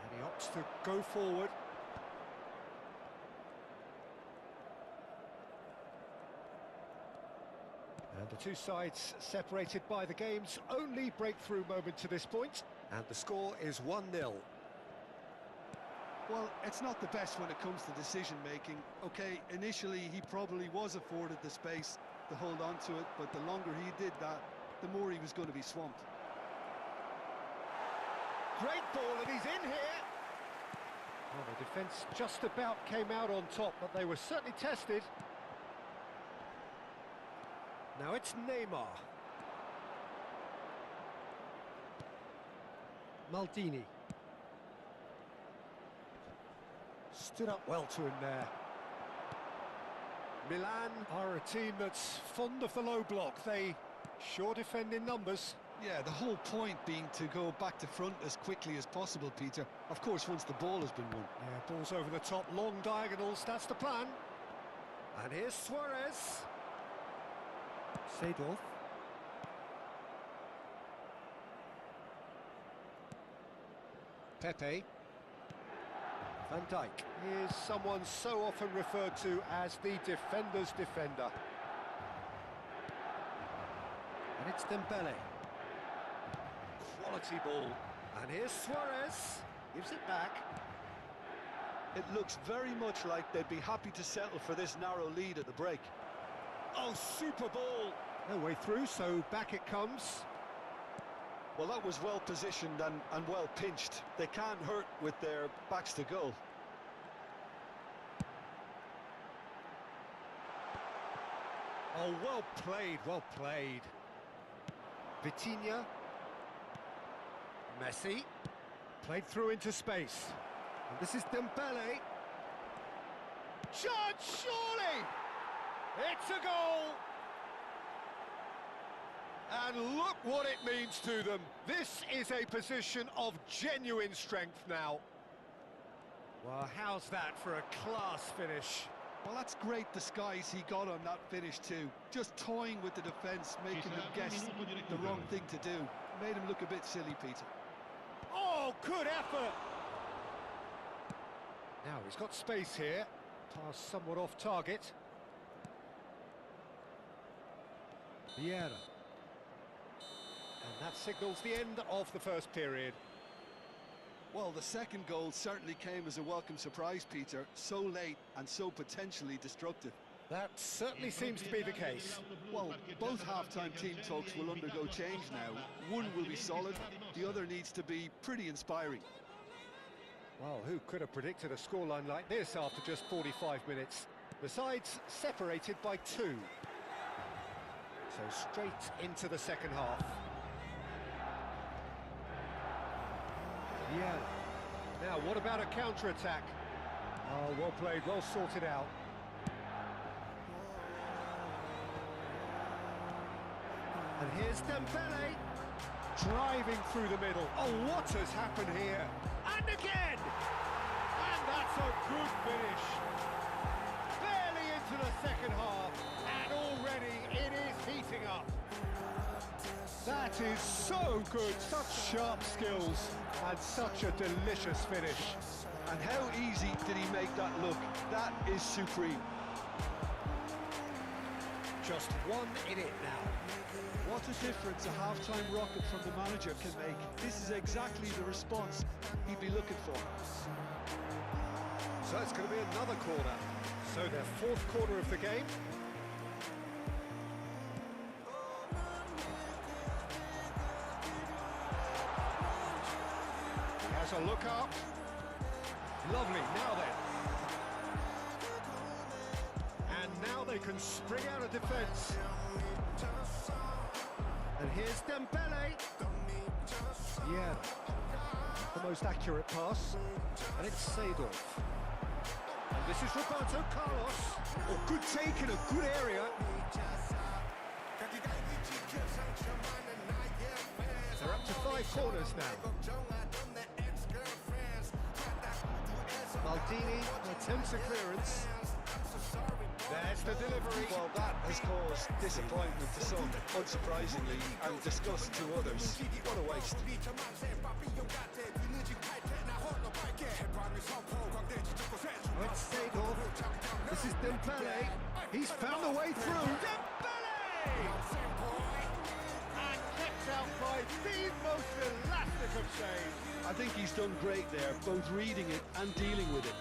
And he opts to go forward. And the two sides separated by the game's only breakthrough moment to this point. And the score is 1-0. Well, it's not the best when it comes to decision-making. OK, initially he probably was afforded the space to hold on to it, but the longer he did that, the more he was going to be swamped. Great ball, and he's in here! Well, the defence just about came out on top, but they were certainly tested. Now it's Neymar. Maldini. Stood up well to him there. Milan are a team that's fond of the low block. They sure defend in numbers. Yeah, the whole point being to go back to front as quickly as possible, Peter. Of course, once the ball has been won. Yeah, balls over the top, long diagonals, that's the plan. And here's Suarez. Seedorf. Pepe. Van Dijk is someone so often referred to as the defender's defender. And it's Dembele. Quality ball. And here's Suarez. Gives it back. It looks very much like they'd be happy to settle for this narrow lead at the break. Oh, super ball. No way through, so back it comes. Well, that was well positioned and well pinched. They can't hurt with their backs to goal. Oh, well played, well played. Vitinha. Messi. Played through into space. And this is Dembele. Shot, surely! It's a goal! And look what it means to them. This is a position of genuine strength now. Well, how's that for a class finish? Well, that's great disguise he got on that finish too. Just toying with the defence, making them guess the wrong thing to do. Made him look a bit silly, Peter. Oh, good effort! Now he's got space here. Pass somewhat off target. Vieira. And that signals the end of the first period. Well, the second goal certainly came as a welcome surprise, Peter. So late and so potentially destructive. That certainly seems to be the case. Well, both half-time team talks will undergo change now. One will be solid, the other needs to be pretty inspiring. Well, who could have predicted a scoreline like this after just 45 minutes? The sides separated by 2. So straight into the second half. Yeah. Now, what about a counter-attack? Oh, well played, well sorted out. And here's Dembele, driving through the middle. Oh, what has happened here? And again! And that's a good finish. Barely into the second half, and already it is heating up. That is so good, such sharp skills, and such a delicious finish. And how easy did he make that look? That is supreme. Just 1 in it now. What a difference a half-time rocket from the manager can make. This is exactly the response he'd be looking for. So it's going to be another corner. So their 4th corner of the game. He has a look up. Lovely, now then. And now they can spring out of defence. And here's Dembele. Yeah, the most accurate pass. And it's Seedorf. And this is Roberto Carlos. Oh, good take in a good area. They're up to 5 corners now. Maldini attempts a clearance. There's the delivery. Well, that has caused disappointment to some, unsurprisingly, and disgust to others. What a waste. It's Seedorf. This is Dembele. He's found a way through. Dembele! And kept out by the most elastic of saves. I think he's done great there, both reading it and dealing with it.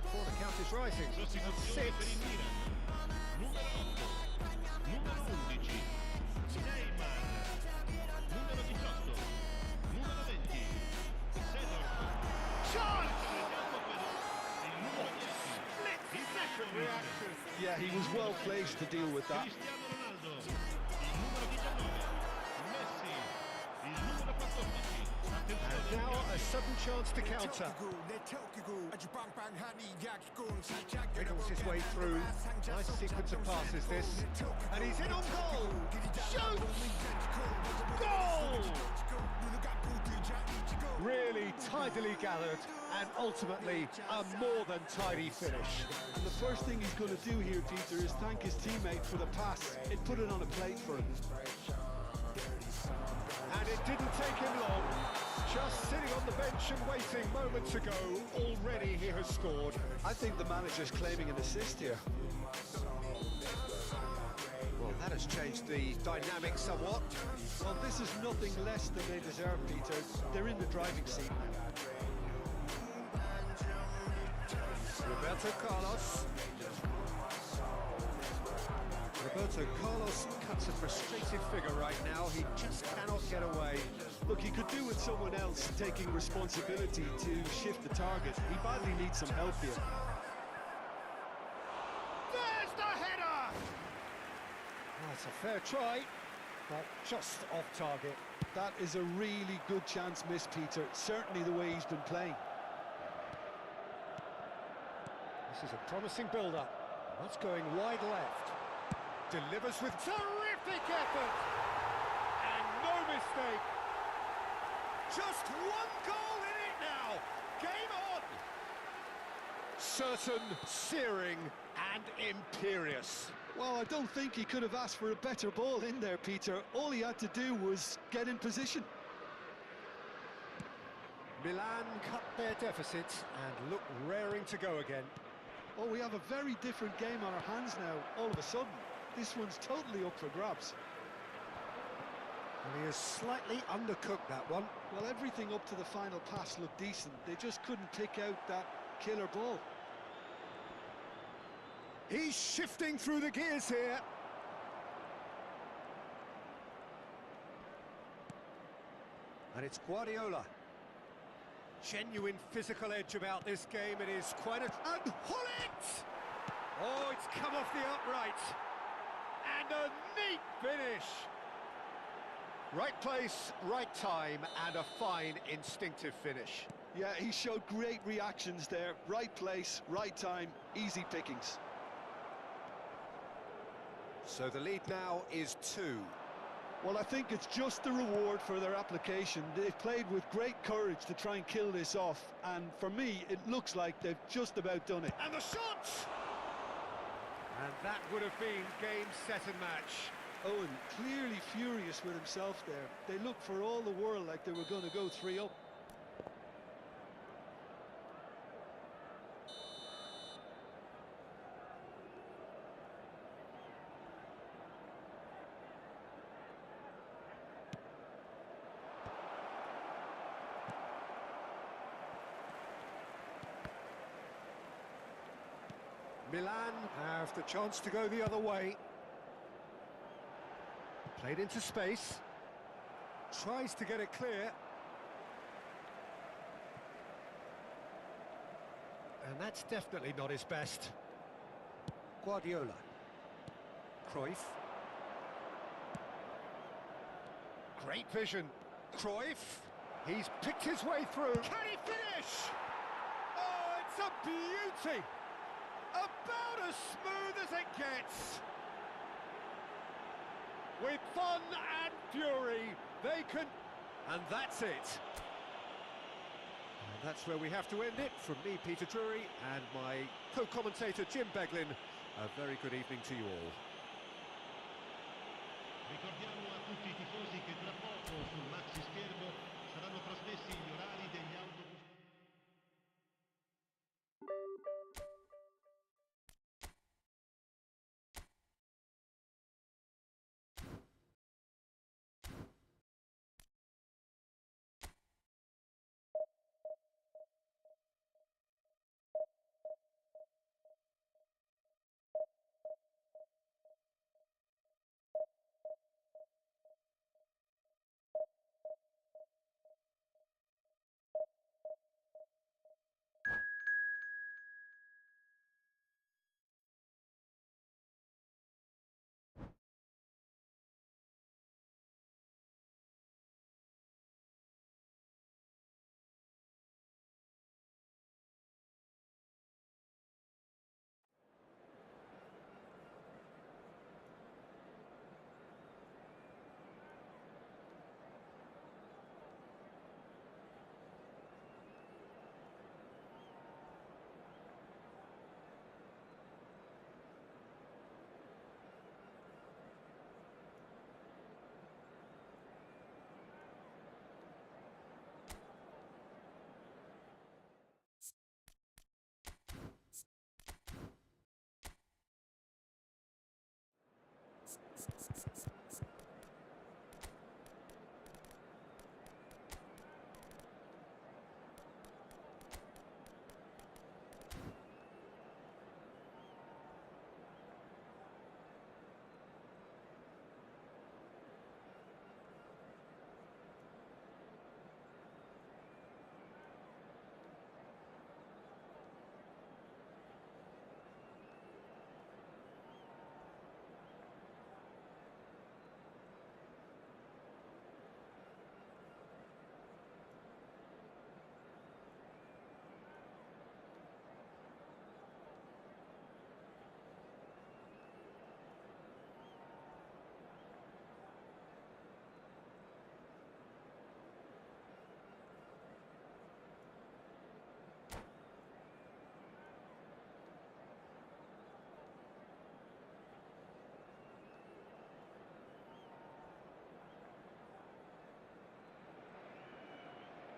Before the count is rising. 6. Numero 8, numero 11, Neymar, numero 18, numero 20, Seedorf. Shot! Il numero 10, Split-second reaction. Yeah, he was well placed to deal with that. Cristiano Ronaldo, il numero 19, Messi, il numero 14. And now a sudden chance to counter. Wriggles his way through. Nice sequence of passes this. And he's in on goal. Shoots! Goal! Really tidily gathered and ultimately a more than tidy finish. And the first thing he's going to do here, Peter, is thank his teammate for the pass. It put it on a plate for him. And it didn't take him long. Just sitting on the bench and waiting moments ago, already he has scored. I think the manager's claiming an assist here. Well, That has changed the dynamic somewhat. Well, this is nothing less than they deserve, Peter. They're in the driving seat now. Roberto Carlos. Roberto Carlos cuts a frustrated figure right now. He just cannot get away. Look, he could do with someone else taking responsibility to shift the target. He badly needs some help here. There's the header! That's a fair try, but just off target. That is a really good chance missed, Peter. Certainly the way he's been playing. This is a promising build-up. That's going wide left. Delivers with terrific effort. And no mistake. Just one goal in it now. Game on. Certain, searing, and imperious. Well, I don't think he could have asked for a better ball in there, Peter. All he had to do was get in position. Milan cut their deficit and look raring to go again. Oh, we have a very different game on our hands now, all of a sudden. This one's totally up for grabs. And he has slightly undercooked that one. Well, everything up to the final pass looked decent. They just couldn't pick out that killer ball. He's shifting through the gears here. And it's Guardiola. Genuine physical edge about this game. It is quite a... And Hullet! Oh, it's come off the upright. And a neat finish. Right place, right time, and a fine instinctive finish. Yeah, he showed great reactions there. Right place, right time, easy pickings. So the lead now is 2. Well, I think it's just the reward for their application. They've played with great courage to try and kill this off, and for me, it looks like they've just about done it. And the shot! And that would have been game, set and match. Owen clearly furious with himself there. They looked for all the world like they were going to go 3-up. Milan have the chance to go the other way. Played into space. Tries to get it clear. And that's definitely not his best. Guardiola. Cruyff. Great vision. Cruyff. He's picked his way through. Can he finish? Oh, it's a beauty. About as smooth as it gets. With fun and fury, they can... And that's it. And that's where we have to end it. From me, Peter Drury, and my co-commentator, Jim Beglin, a very good evening to you all. Ricordiamo a tutti i tifosi che tra poco sul maxi schermo saranno trasmessi gli orari degli autobus.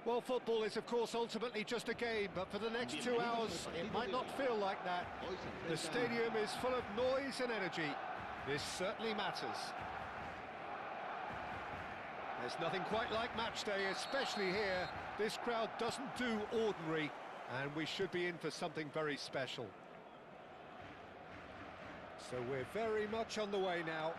Well, football is, of course, ultimately just a game, but for the next 2 hours, it might not feel like that. The stadium is full of noise and energy. This certainly matters. There's nothing quite like match day, especially here. This crowd doesn't do ordinary, and we should be in for something very special. So we're very much on the way now.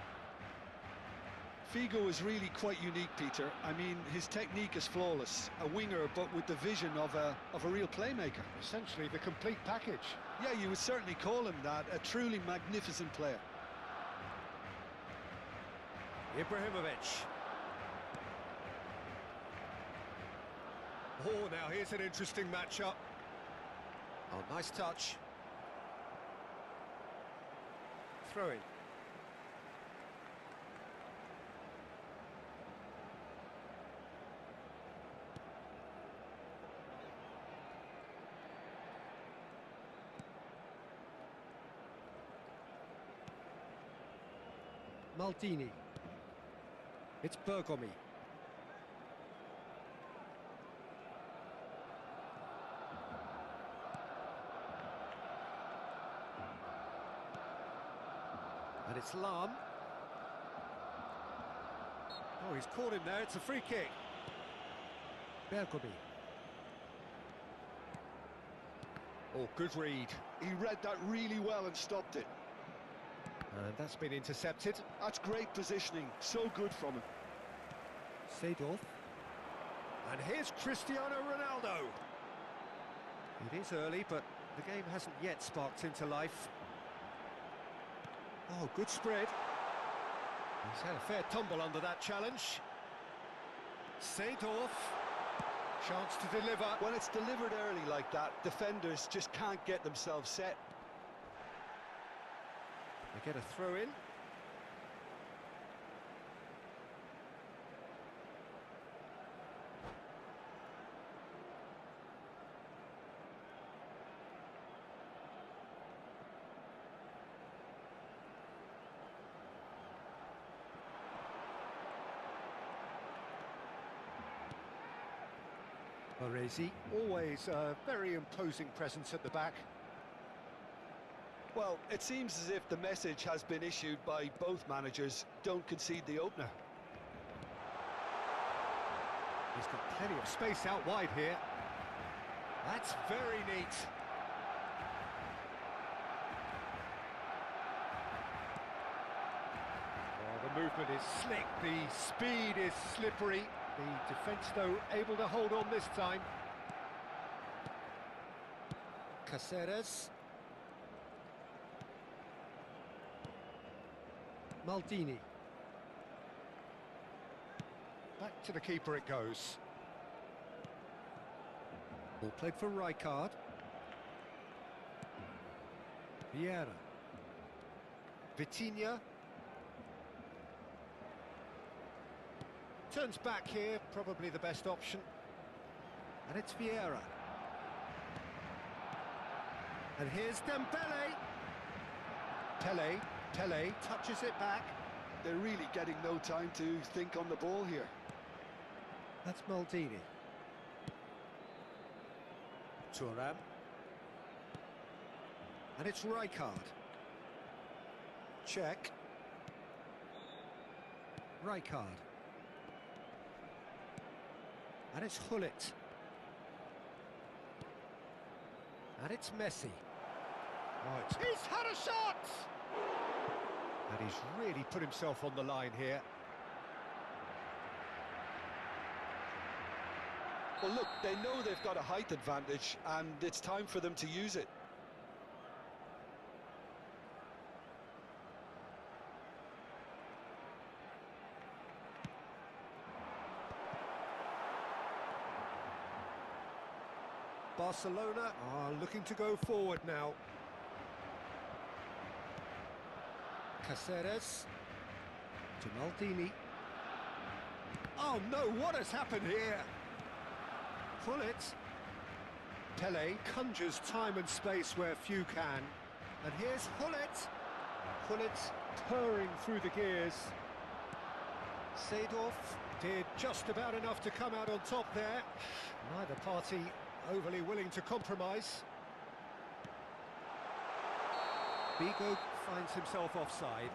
Figo is really quite unique, Peter. I mean, his technique is flawless. A winger, but with the vision of a real playmaker. Essentially the complete package. Yeah, you would certainly call him that. A truly magnificent player. Ibrahimovic. Oh, now here's an interesting matchup. Oh, nice touch. Throw in. Maldini. It's Bergomi. And it's Lam. Oh, he's caught him there. It's a free kick. Bergomi. Oh, good read. He read that really well and stopped it. And that's been intercepted. That's great positioning. So good from him. Seedorf. And here's Cristiano Ronaldo. It is early, but the game hasn't yet sparked into life. Oh, good spread. He's had a fair tumble under that challenge. Seedorf. Chance to deliver. When it's delivered early like that, defenders just can't get themselves set. They get a throw in. Baresi, always a very imposing presence at the back. Well, it seems as if the message has been issued by both managers: don't concede the opener. He's got plenty of space out wide here. That's very neat. Oh, the movement is slick, the speed is slippery. The defence, though, able to hold on this time. Caceres. Maldini. Back to the keeper it goes. Ball played for Rijkaard. Vieira. Vitinha. Turns back here, probably the best option. And it's Vieira. And here's Dembele. Pele touches it back. They're really getting no time to think on the ball here. That's Maldini. Thuram. And it's Rijkaard. Check. Rijkaard. And it's Gullit. And it's Messi. Oh, he's had a shot! And he's really put himself on the line here. Well, look, they know they've got a height advantage, and it's time for them to use it. Barcelona are looking to go forward now. Caceres to Maldini. Oh no, what has happened here? Gullit. Pele conjures time and space where few can. And here's Gullit. Gullit purring through the gears. Seedorf did just about enough to come out on top there. Neither party overly willing to compromise. Bigo finds himself offside.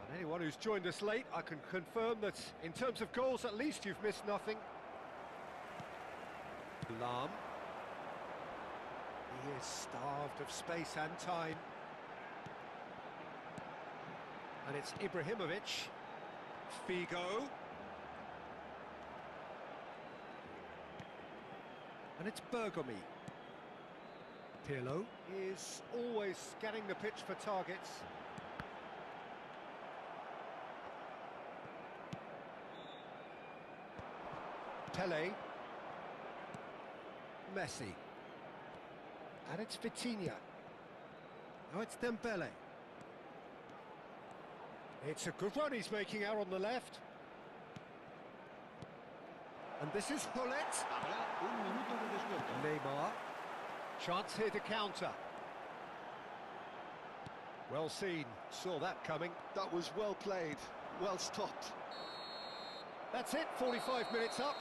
And anyone who's joined us late, I can confirm that in terms of goals, at least you've missed nothing. Lahm. He is starved of space and time. And it's Ibrahimovic. Figo. And it's Bergomi. Pirlo is always scanning the pitch for targets. Pele. Messi. And it's Vitinha. Now it's Dembele. It's a good run he's making out on the left. And this is Gullit. Habrá un minuto de descuento. Neymar. Chance here to counter. Well seen. Saw that coming. That was well played, well stopped. That's it, 45 minutes up.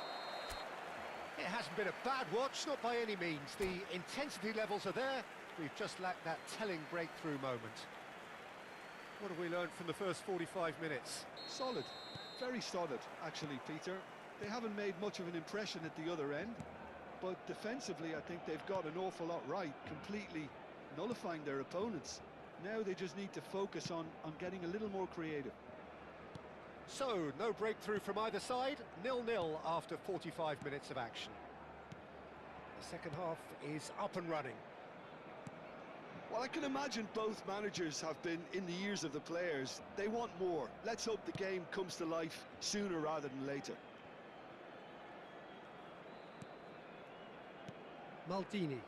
It hasn't been a bad watch, not by any means. The intensity levels are there. We've just lacked that telling breakthrough moment. What have we learned from the first 45 minutes? Solid, very solid, actually, Peter. They haven't made much of an impression at the other end, but defensively I think they've got an awful lot right, completely nullifying their opponents. Now they just need to focus on getting a little more creative. So, no breakthrough from either side, 0-0 after 45 minutes of action. The second half is up and running. Well, I can imagine both managers have been in the ears of the players. They want more. Let's hope the game comes to life sooner rather than later. Maldini.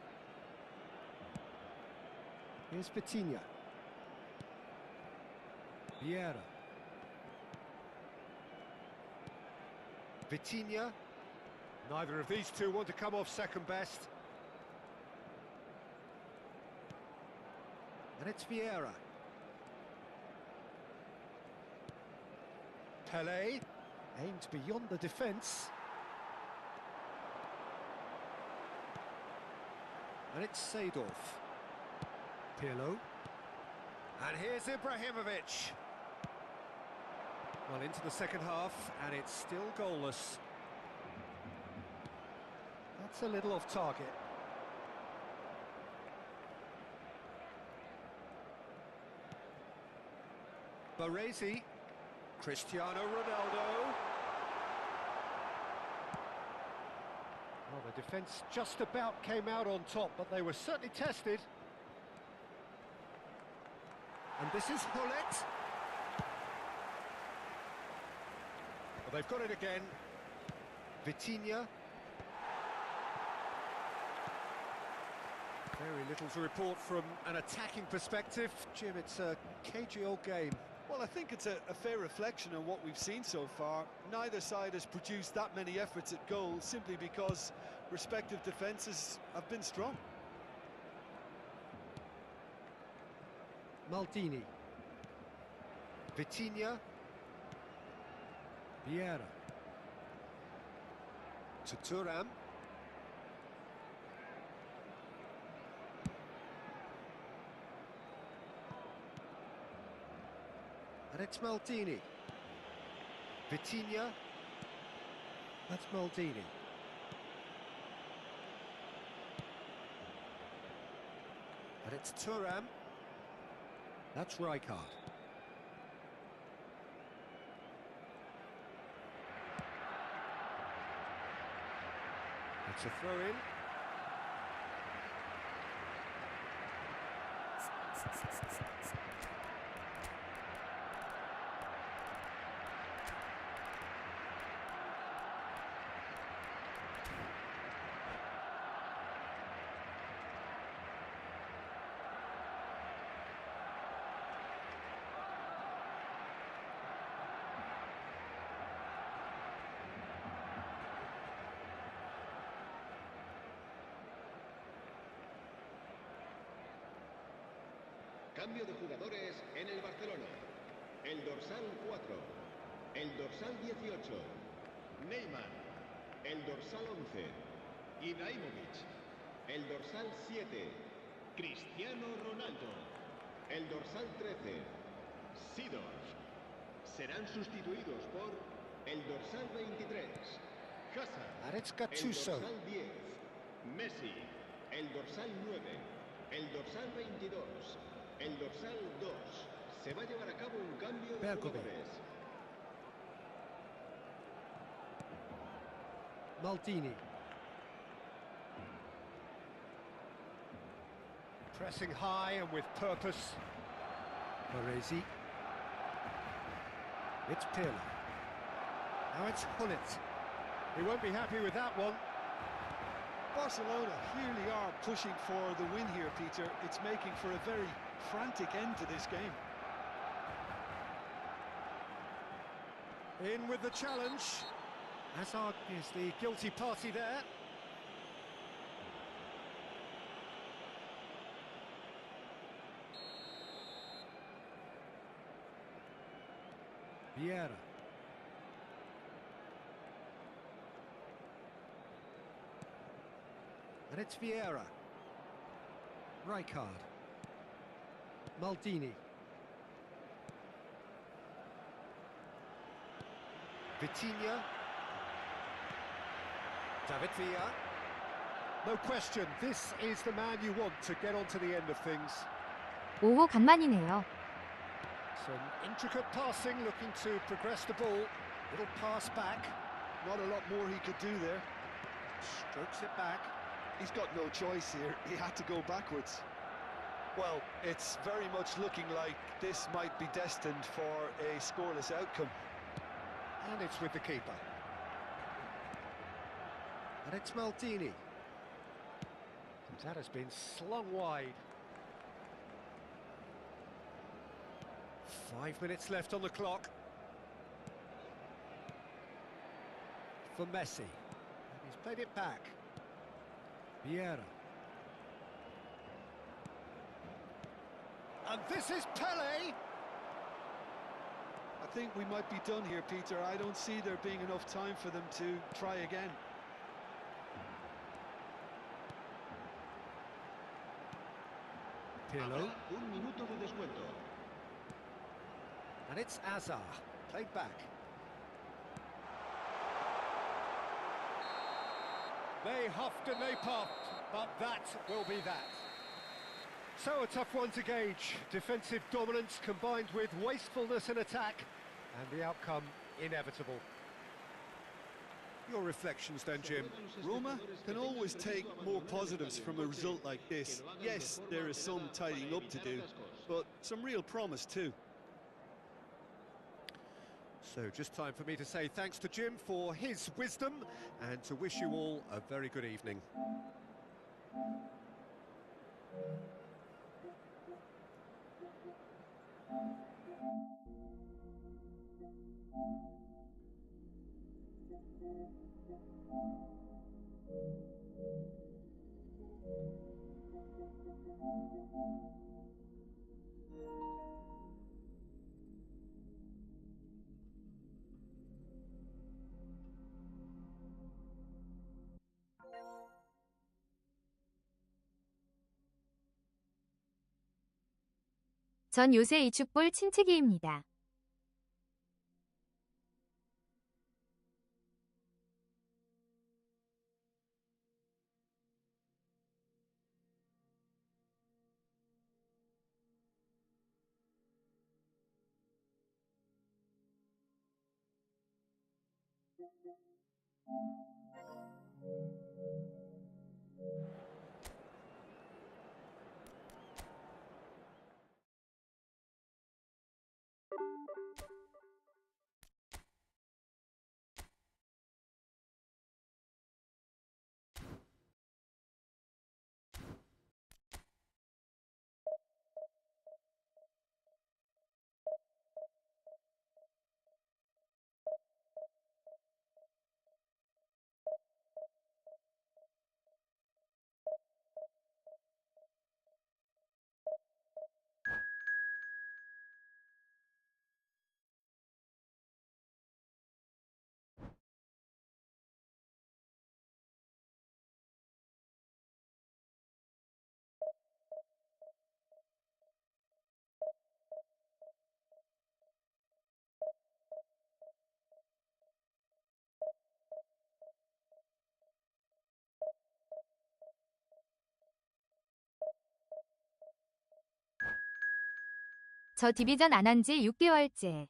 Here's Vitinha. Vieira. Vitinha. Neither of these two want to come off second best. And it's Vieira. Pele aimed beyond the defence. And it's Seedorf. Pirlo. And here's Ibrahimovic. Well, into the second half, and it's still goalless. That's a little off target. Baresi. Cristiano Ronaldo. Well, the defence just about came out on top, but they were certainly tested. And this is Gullit. Well, they've got it again. Vitinha. Very little to report from an attacking perspective. Jim, it's a cagey old game. Well, I think it's a fair reflection on what we've seen so far. Neither side has produced that many efforts at goal simply because respective defences have been strong. Maldini. Vitinha. Vieira. To Thuram. And it's Maldini. Vitinha. That's Maldini. And it's Thuram. That's Rijkaard. It's a throw-in. Cambio de jugadores en el Barcelona. El dorsal 4, el dorsal 18, Neymar. El dorsal 11, Ibrahimovic. El dorsal 7, Cristiano Ronaldo. El dorsal 13, Seedorf. Serán sustituidos por el dorsal 23, Hazard. And it's El Gattuso. dorsal 10, Messi. El dorsal 9, el dorsal 22, el dorsal 2. Se va a llevar a cabo un cambio de Bergkamp. jugadores. Maldini. Pressing high and with purpose. Baresi. It's Pirlo. Now it's Hullet. He won't be happy with that one. Barcelona really are pushing for the win here, Peter. It's making for a very frantic end to this game. In with the challenge. Hazard is the guilty party there. Vieira. And it's Vieira. Rijkaard. Maldini. Vitinha. David Villa. No question, this is the man you want to get on to the end of things. 5호 간만이네요. Some intricate passing, looking to progress the ball. Little pass back. Not a lot more he could do there. Strokes it back. He's got no choice here. He had to go backwards. Well, it's very much looking like this might be destined for a scoreless outcome. And it's with the keeper. And it's Maldini. That has been slung wide. 5 minutes left on the clock. For Messi. And he's played it back. Vieira. And this is Pele! I think we might be done here, Peter. I don't see there being enough time for them to try again. Pirlo. Habrá un minuto de descuento. And it's Azar. Played back. They huffed and they puffed, but that will be that. So a tough one to gauge. Defensive dominance combined with wastefulness in attack, and the outcome inevitable. Your reflections then, Jim? Roma can always take more positives from a result like this. Yes, there is some tidying up to do, but some real promise too. So just time for me to say thanks to Jim for his wisdom and to wish you all a very good evening. 전 요새 eFootball 침체기입니다. 저 디비전 안 한 지 6개월째.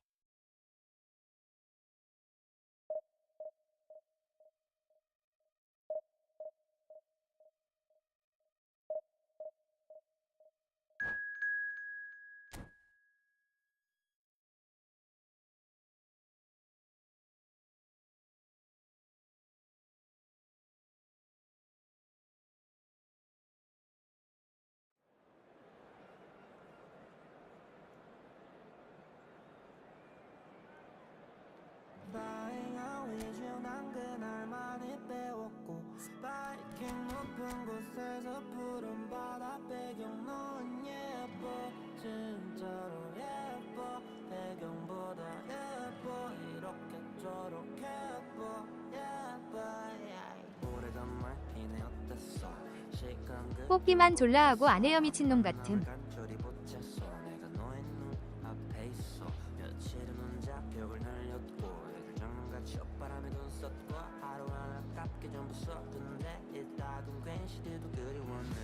난 그날만이 배웠고 바이킹 높은 곳에서 푸른 바다 배경 넌 예뻐 진짜로 예뻐 배경보다 예뻐 이렇게 저렇게 예뻐 오래간 말이네 어땠어 시간 그 뽑기만 졸라 하고 안 해요 미친놈 같음. 간절히 보채서 내가 너의 눈 앞에 있어 며칠은 혼자 벽을 날렸고 같이 엇바람에 눈 썼고 하루 하나 깝게 전부 썼는데 이따금 괜시리도 그리웠네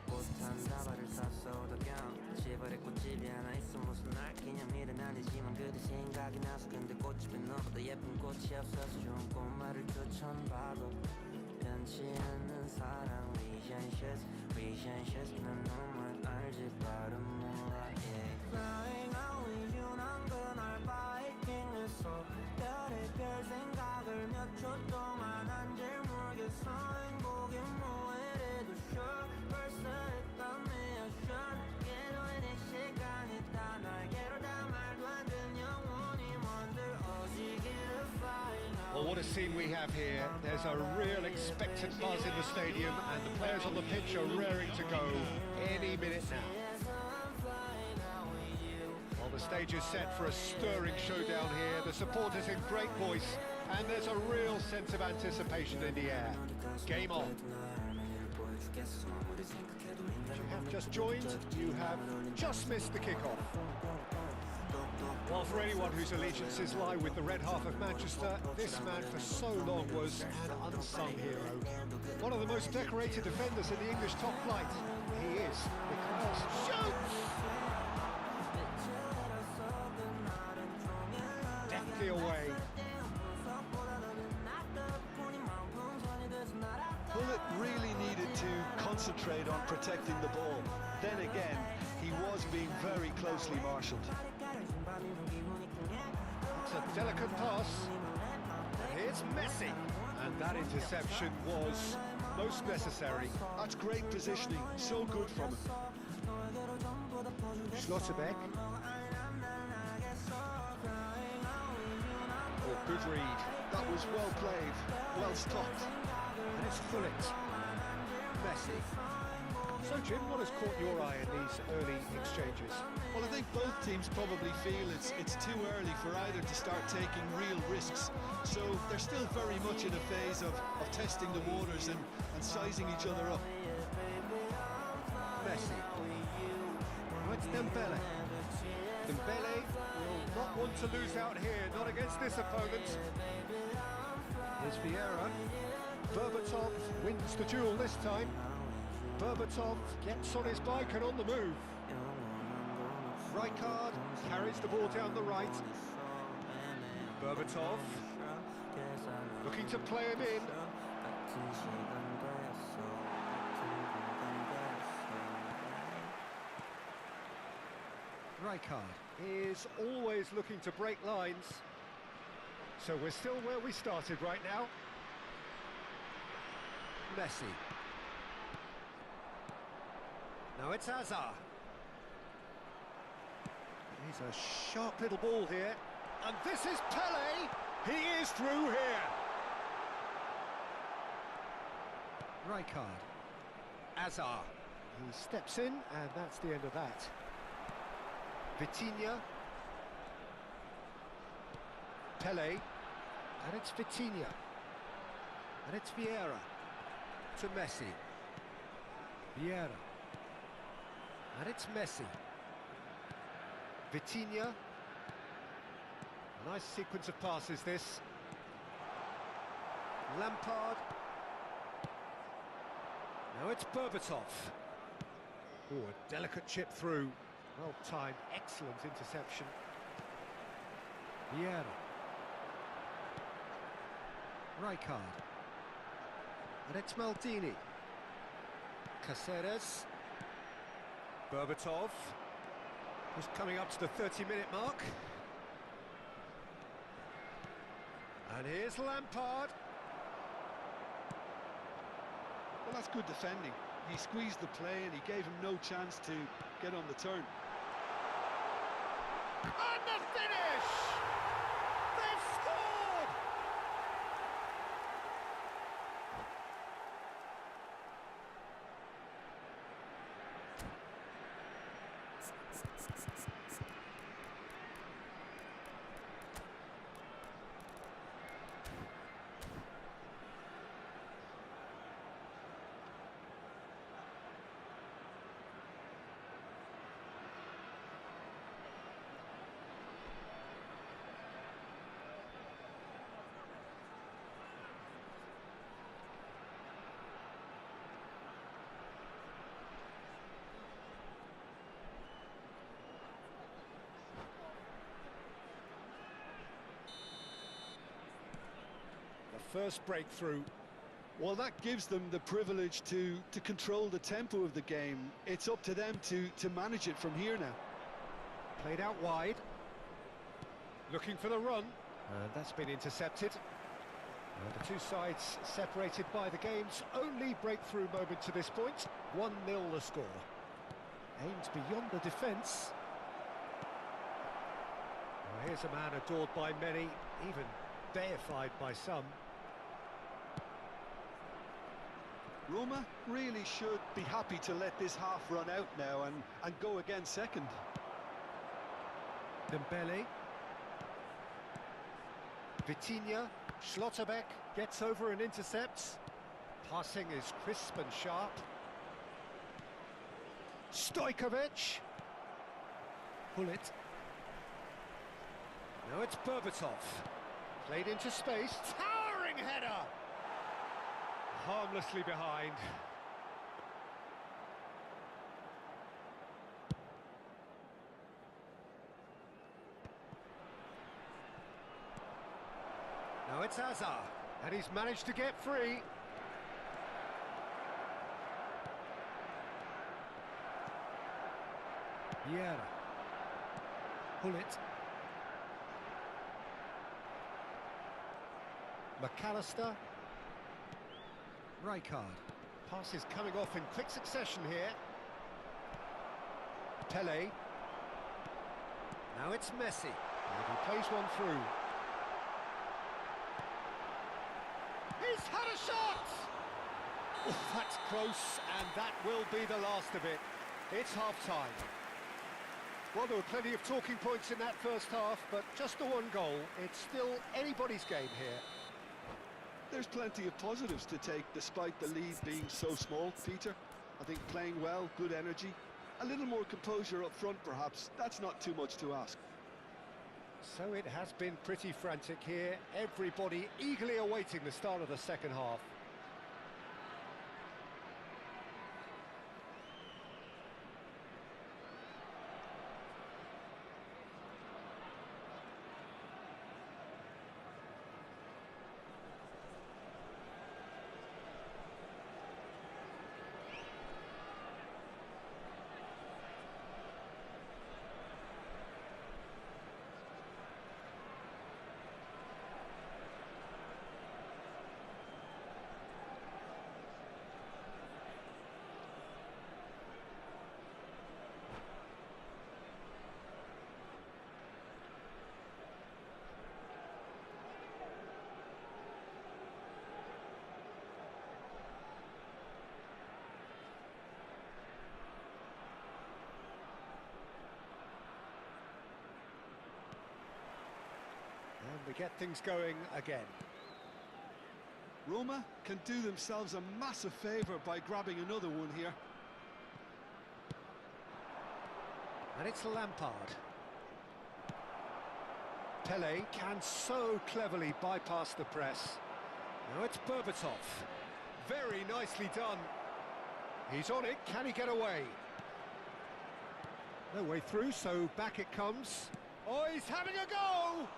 꽃 한 다발을 샀어도 그냥 집안에 꽃집이 하나 있어 무슨 날 기념일은 아니지만 그대 생각이 나서 근데 꽃집엔 너보다 예쁜 꽃이 없어서 좋은 꽃말을 추천받아 변치 않는 사랑 위션셔츠 난 너만 알지 바른 몰라 Flying out with you 난 그날 바이킹에서 별의별 생각을 몇 초 동안 한줄 모르겠어 행복이 뭐해도 sure 벌써 했던 미션 깨로의 내 시간이다 날개로 다 말도 안 되는 영혼이 만들어지기를 flying out. Well, what a scene we have here. There's a real expectant buzz in the stadium and the players on the pitch are raring to go any minute now. Well, the stage is set for a stirring showdown here. The supporters in great voice and there's a real sense of anticipation in the air. Game on. If you have just joined, you have just missed the kickoff. Well, for anyone whose allegiances lie with the red half of Manchester, this man for so long was an unsung hero. One of the most decorated defenders in the English top flight. He is because shoots! Deftly away. Bullet really needed to concentrate on protecting the ball. Then again, he was being very closely marshalled. It's a delicate pass. Here's Messi. And that interception was most necessary. That's great positioning, so good from him. Schlotterbeck. Oh, good read. That was well played, well stopped. And it's Fullet. Messi. So, Jim, what has caught your eye in these early exchanges? Well, I think both teams probably feel it's too early for either to start taking real risks. So they're still very much in a phase of testing the waters and sizing each other up. Messi. Right, Dembele. Dembele will not want to lose out here, not against this opponent. Here's Vieira. Berbatov wins the duel this time. Berbatov gets on his bike and on the move. Rijkaard carries the ball down the right. Berbatov looking to play him in. Rijkaard is always looking to break lines. So we're still where we started right now. Messi. Now it's Hazard. He's a sharp little ball here. And this is Pele. He is through here. Rijkaard. Hazard. He steps in, and that's the end of that. Vitinha. Pele. And it's Vitinha. And it's Vieira. To Messi. Vieira. And it's Messi. Vitinha. Nice sequence of passes, this. Lampard. Now it's Berbatov. Oh, a delicate chip through. Well timed, excellent interception. Vieira. Rijkaard. And it's Maldini. Caceres. Berbatov. Who's coming up to the 30-minute mark. And here's Lampard. Well, that's good defending. He squeezed the play and he gave him no chance to get on the turn. And the finish! They've scored! First breakthrough. Well, that gives them the privilege to control the tempo of the game. It's up to them to manage it from here now. Played out wide. Looking for the run. And that's been intercepted. And the two sides separated by the game's only breakthrough moment to this point. 1-0 the score. Aimed beyond the defence. Well, here's a man adored by many, even deified by some. Roma really should be happy to let this half run out now and go again second. Dembele. Vitinha. Schlotterbeck gets over and intercepts. Passing is crisp and sharp. Stojkovic. Pull it. Now it's Berbatov. Played into space. Towering header! Harmlessly behind. Now it's Hazard, and he's managed to get free. Vieira. Pull it. McAllister. Rijkaard. Pass is coming off in quick succession here. Pele. Now it's Messi. And he plays one through. He's had a shot! Oh, that's close, and that will be the last of it. It's half-time. Well, there were plenty of talking points in that first half, but just the one goal. It's still anybody's game here. There's plenty of positives to take despite the lead being so small, Peter. I think playing well, good energy, A little more composure up front, perhaps. That's not too much to ask. So it has been pretty frantic here. Everybody eagerly awaiting the start of the second half. And we get things going again. Roma can do themselves a massive favour by grabbing another one here. And it's Lampard. Pele can so cleverly bypass the press. Now it's Berbatov. Very nicely done. He's on it, can he get away? No way through, so back it comes. Oh, he's having a go!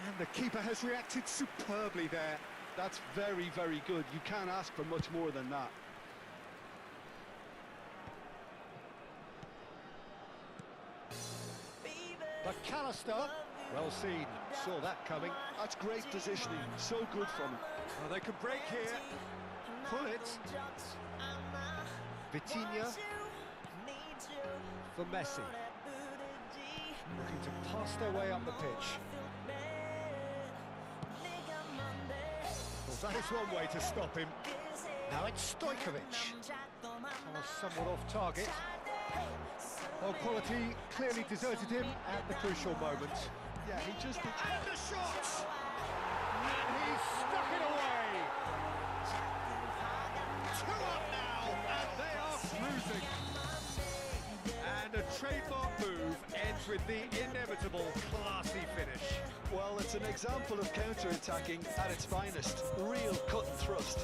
And the keeper has reacted superbly there. That's very, very good. You can't ask for much more than that. McAllister, well seen, saw that coming. That's great positioning, so good from him. Well, they could break here. Pull it. Vitinha for Messi. Looking to pass their way up the pitch. Well, that is one way to stop him. Now it's Stojkovic. Oh, somewhat off target. Well, quality clearly deserted him at the crucial moment. Yeah, he just... And the shot! And he's stuck it away! 2 up now, and they are cruising. And a trademark move ends with the inevitable classy finish. Well, it's an example of counter-attacking at its finest. Real cut and thrust.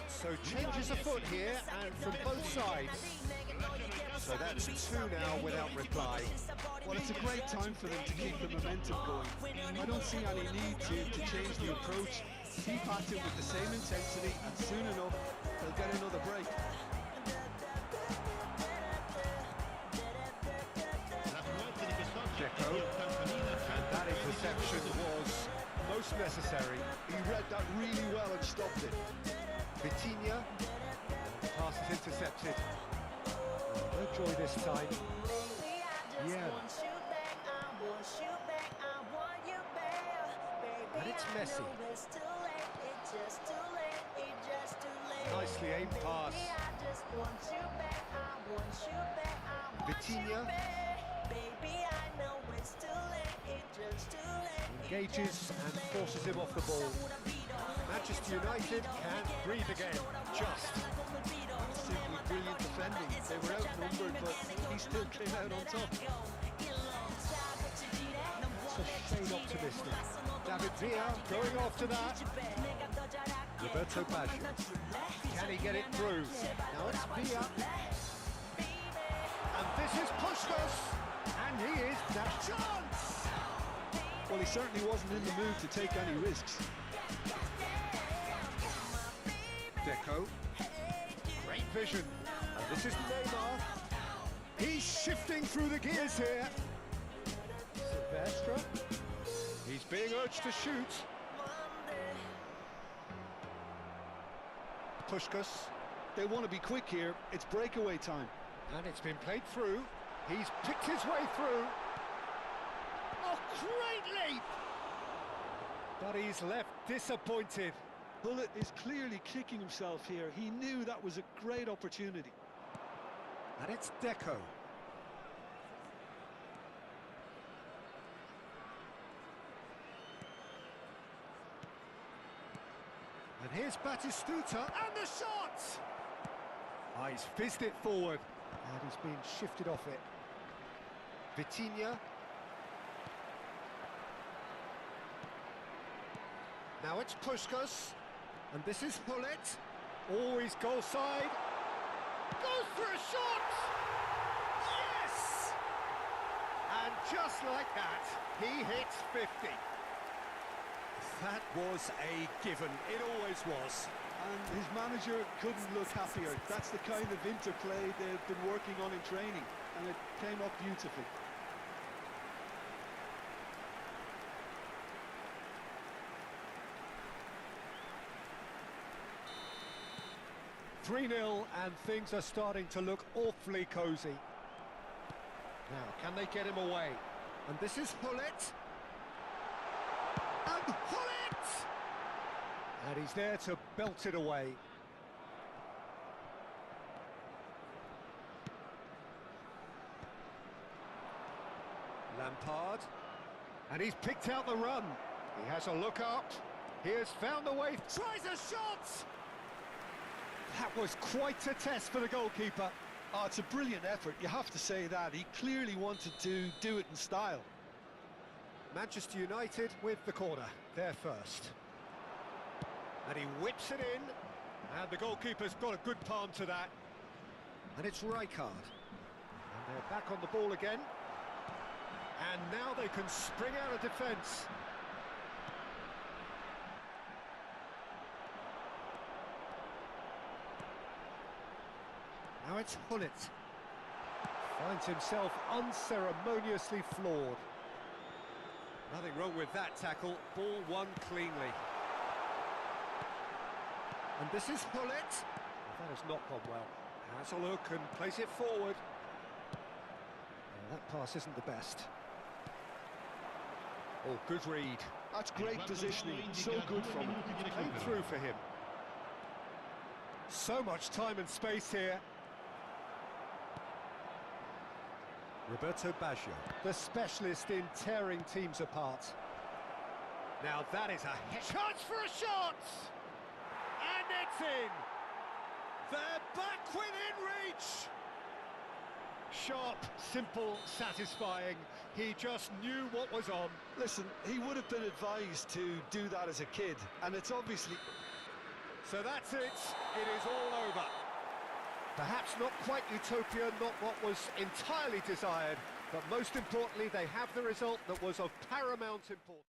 So changes afoot here, and from both sides. So that's 2 now without reply. Well, it's a great time for them to keep the momentum going. I don't see any need to change the approach. Keep at it with the same intensity, and soon enough, they'll get another break. Deco, and that interception was most necessary. He read that really well and stopped it. Vitinha, pass is intercepted. No joy this time. Yeah. And it's Messi. Nicely aimed pass. Vitinha engages and forces him off the ball. Manchester United can't breathe again, just. Simply brilliant defending. They were outnumbered, but he still came out on top. It's a shade optimistic. David Villa going after that. Roberto Baggio. Can he get it through? Now it's Villa. And this is Puskas. And he is that chance. Well, he certainly wasn't in the mood to take any risks. Deco. Great vision. And this is Neymar. He's shifting through the gears here. Silvestre. He's He's being urged to shoot. Puskás. They want to be quick here. It's breakaway time. And it's been played through. He's picked his way through. Oh, great leap! But he's left disappointed. Bullet is clearly kicking himself here. He knew that was a great opportunity. And it's Deco. And here's Batistuta, and the shot! Ah, he's fizzed it forward, and he's been shifted off it. Vitinha. Now it's Puskás, and this is Hullet. Always goal side. Goes for a shot! Yes! And just like that, he hits 50. That was a given, it always was. And his manager couldn't look happier. That's the kind of interplay they've been working on in training, and it came up beautifully. (3-0) and things are starting to look awfully cosy. Now, can they get him away? And this is Hullet. And Hullet! And he's there to belt it away. Lampard. And he's picked out the run. He has a look up. He has found the way. Tries a shot! That was quite a test for the goalkeeper. Oh, it's a brilliant effort, you have to say that. He clearly wanted to do it in style. Manchester United with the corner, they're first. And he whips it in, and the goalkeeper's got a good palm to that. And it's Rijkaard. And they're back on the ball again. And now they can spring out of defence. Now it's Hullet. Finds himself unceremoniously floored. Nothing wrong with that tackle. Ball won cleanly. And this is Hullet. That has not gone well. Has a look and plays it forward. That pass isn't the best. Oh, good read. That's great positioning, so good from him. Played through for him. So much time and space here. Roberto Baggio, the specialist in tearing teams apart. Now that is a chance for a shot! And it's in! They're back within reach! Sharp, simple, satisfying. He just knew what was on. Listen, he would have been advised to do that as a kid, and it's obviously... So that's it. It is all over. Perhaps not quite utopia, not what was entirely desired, but most importantly, they have the result that was of paramount importance.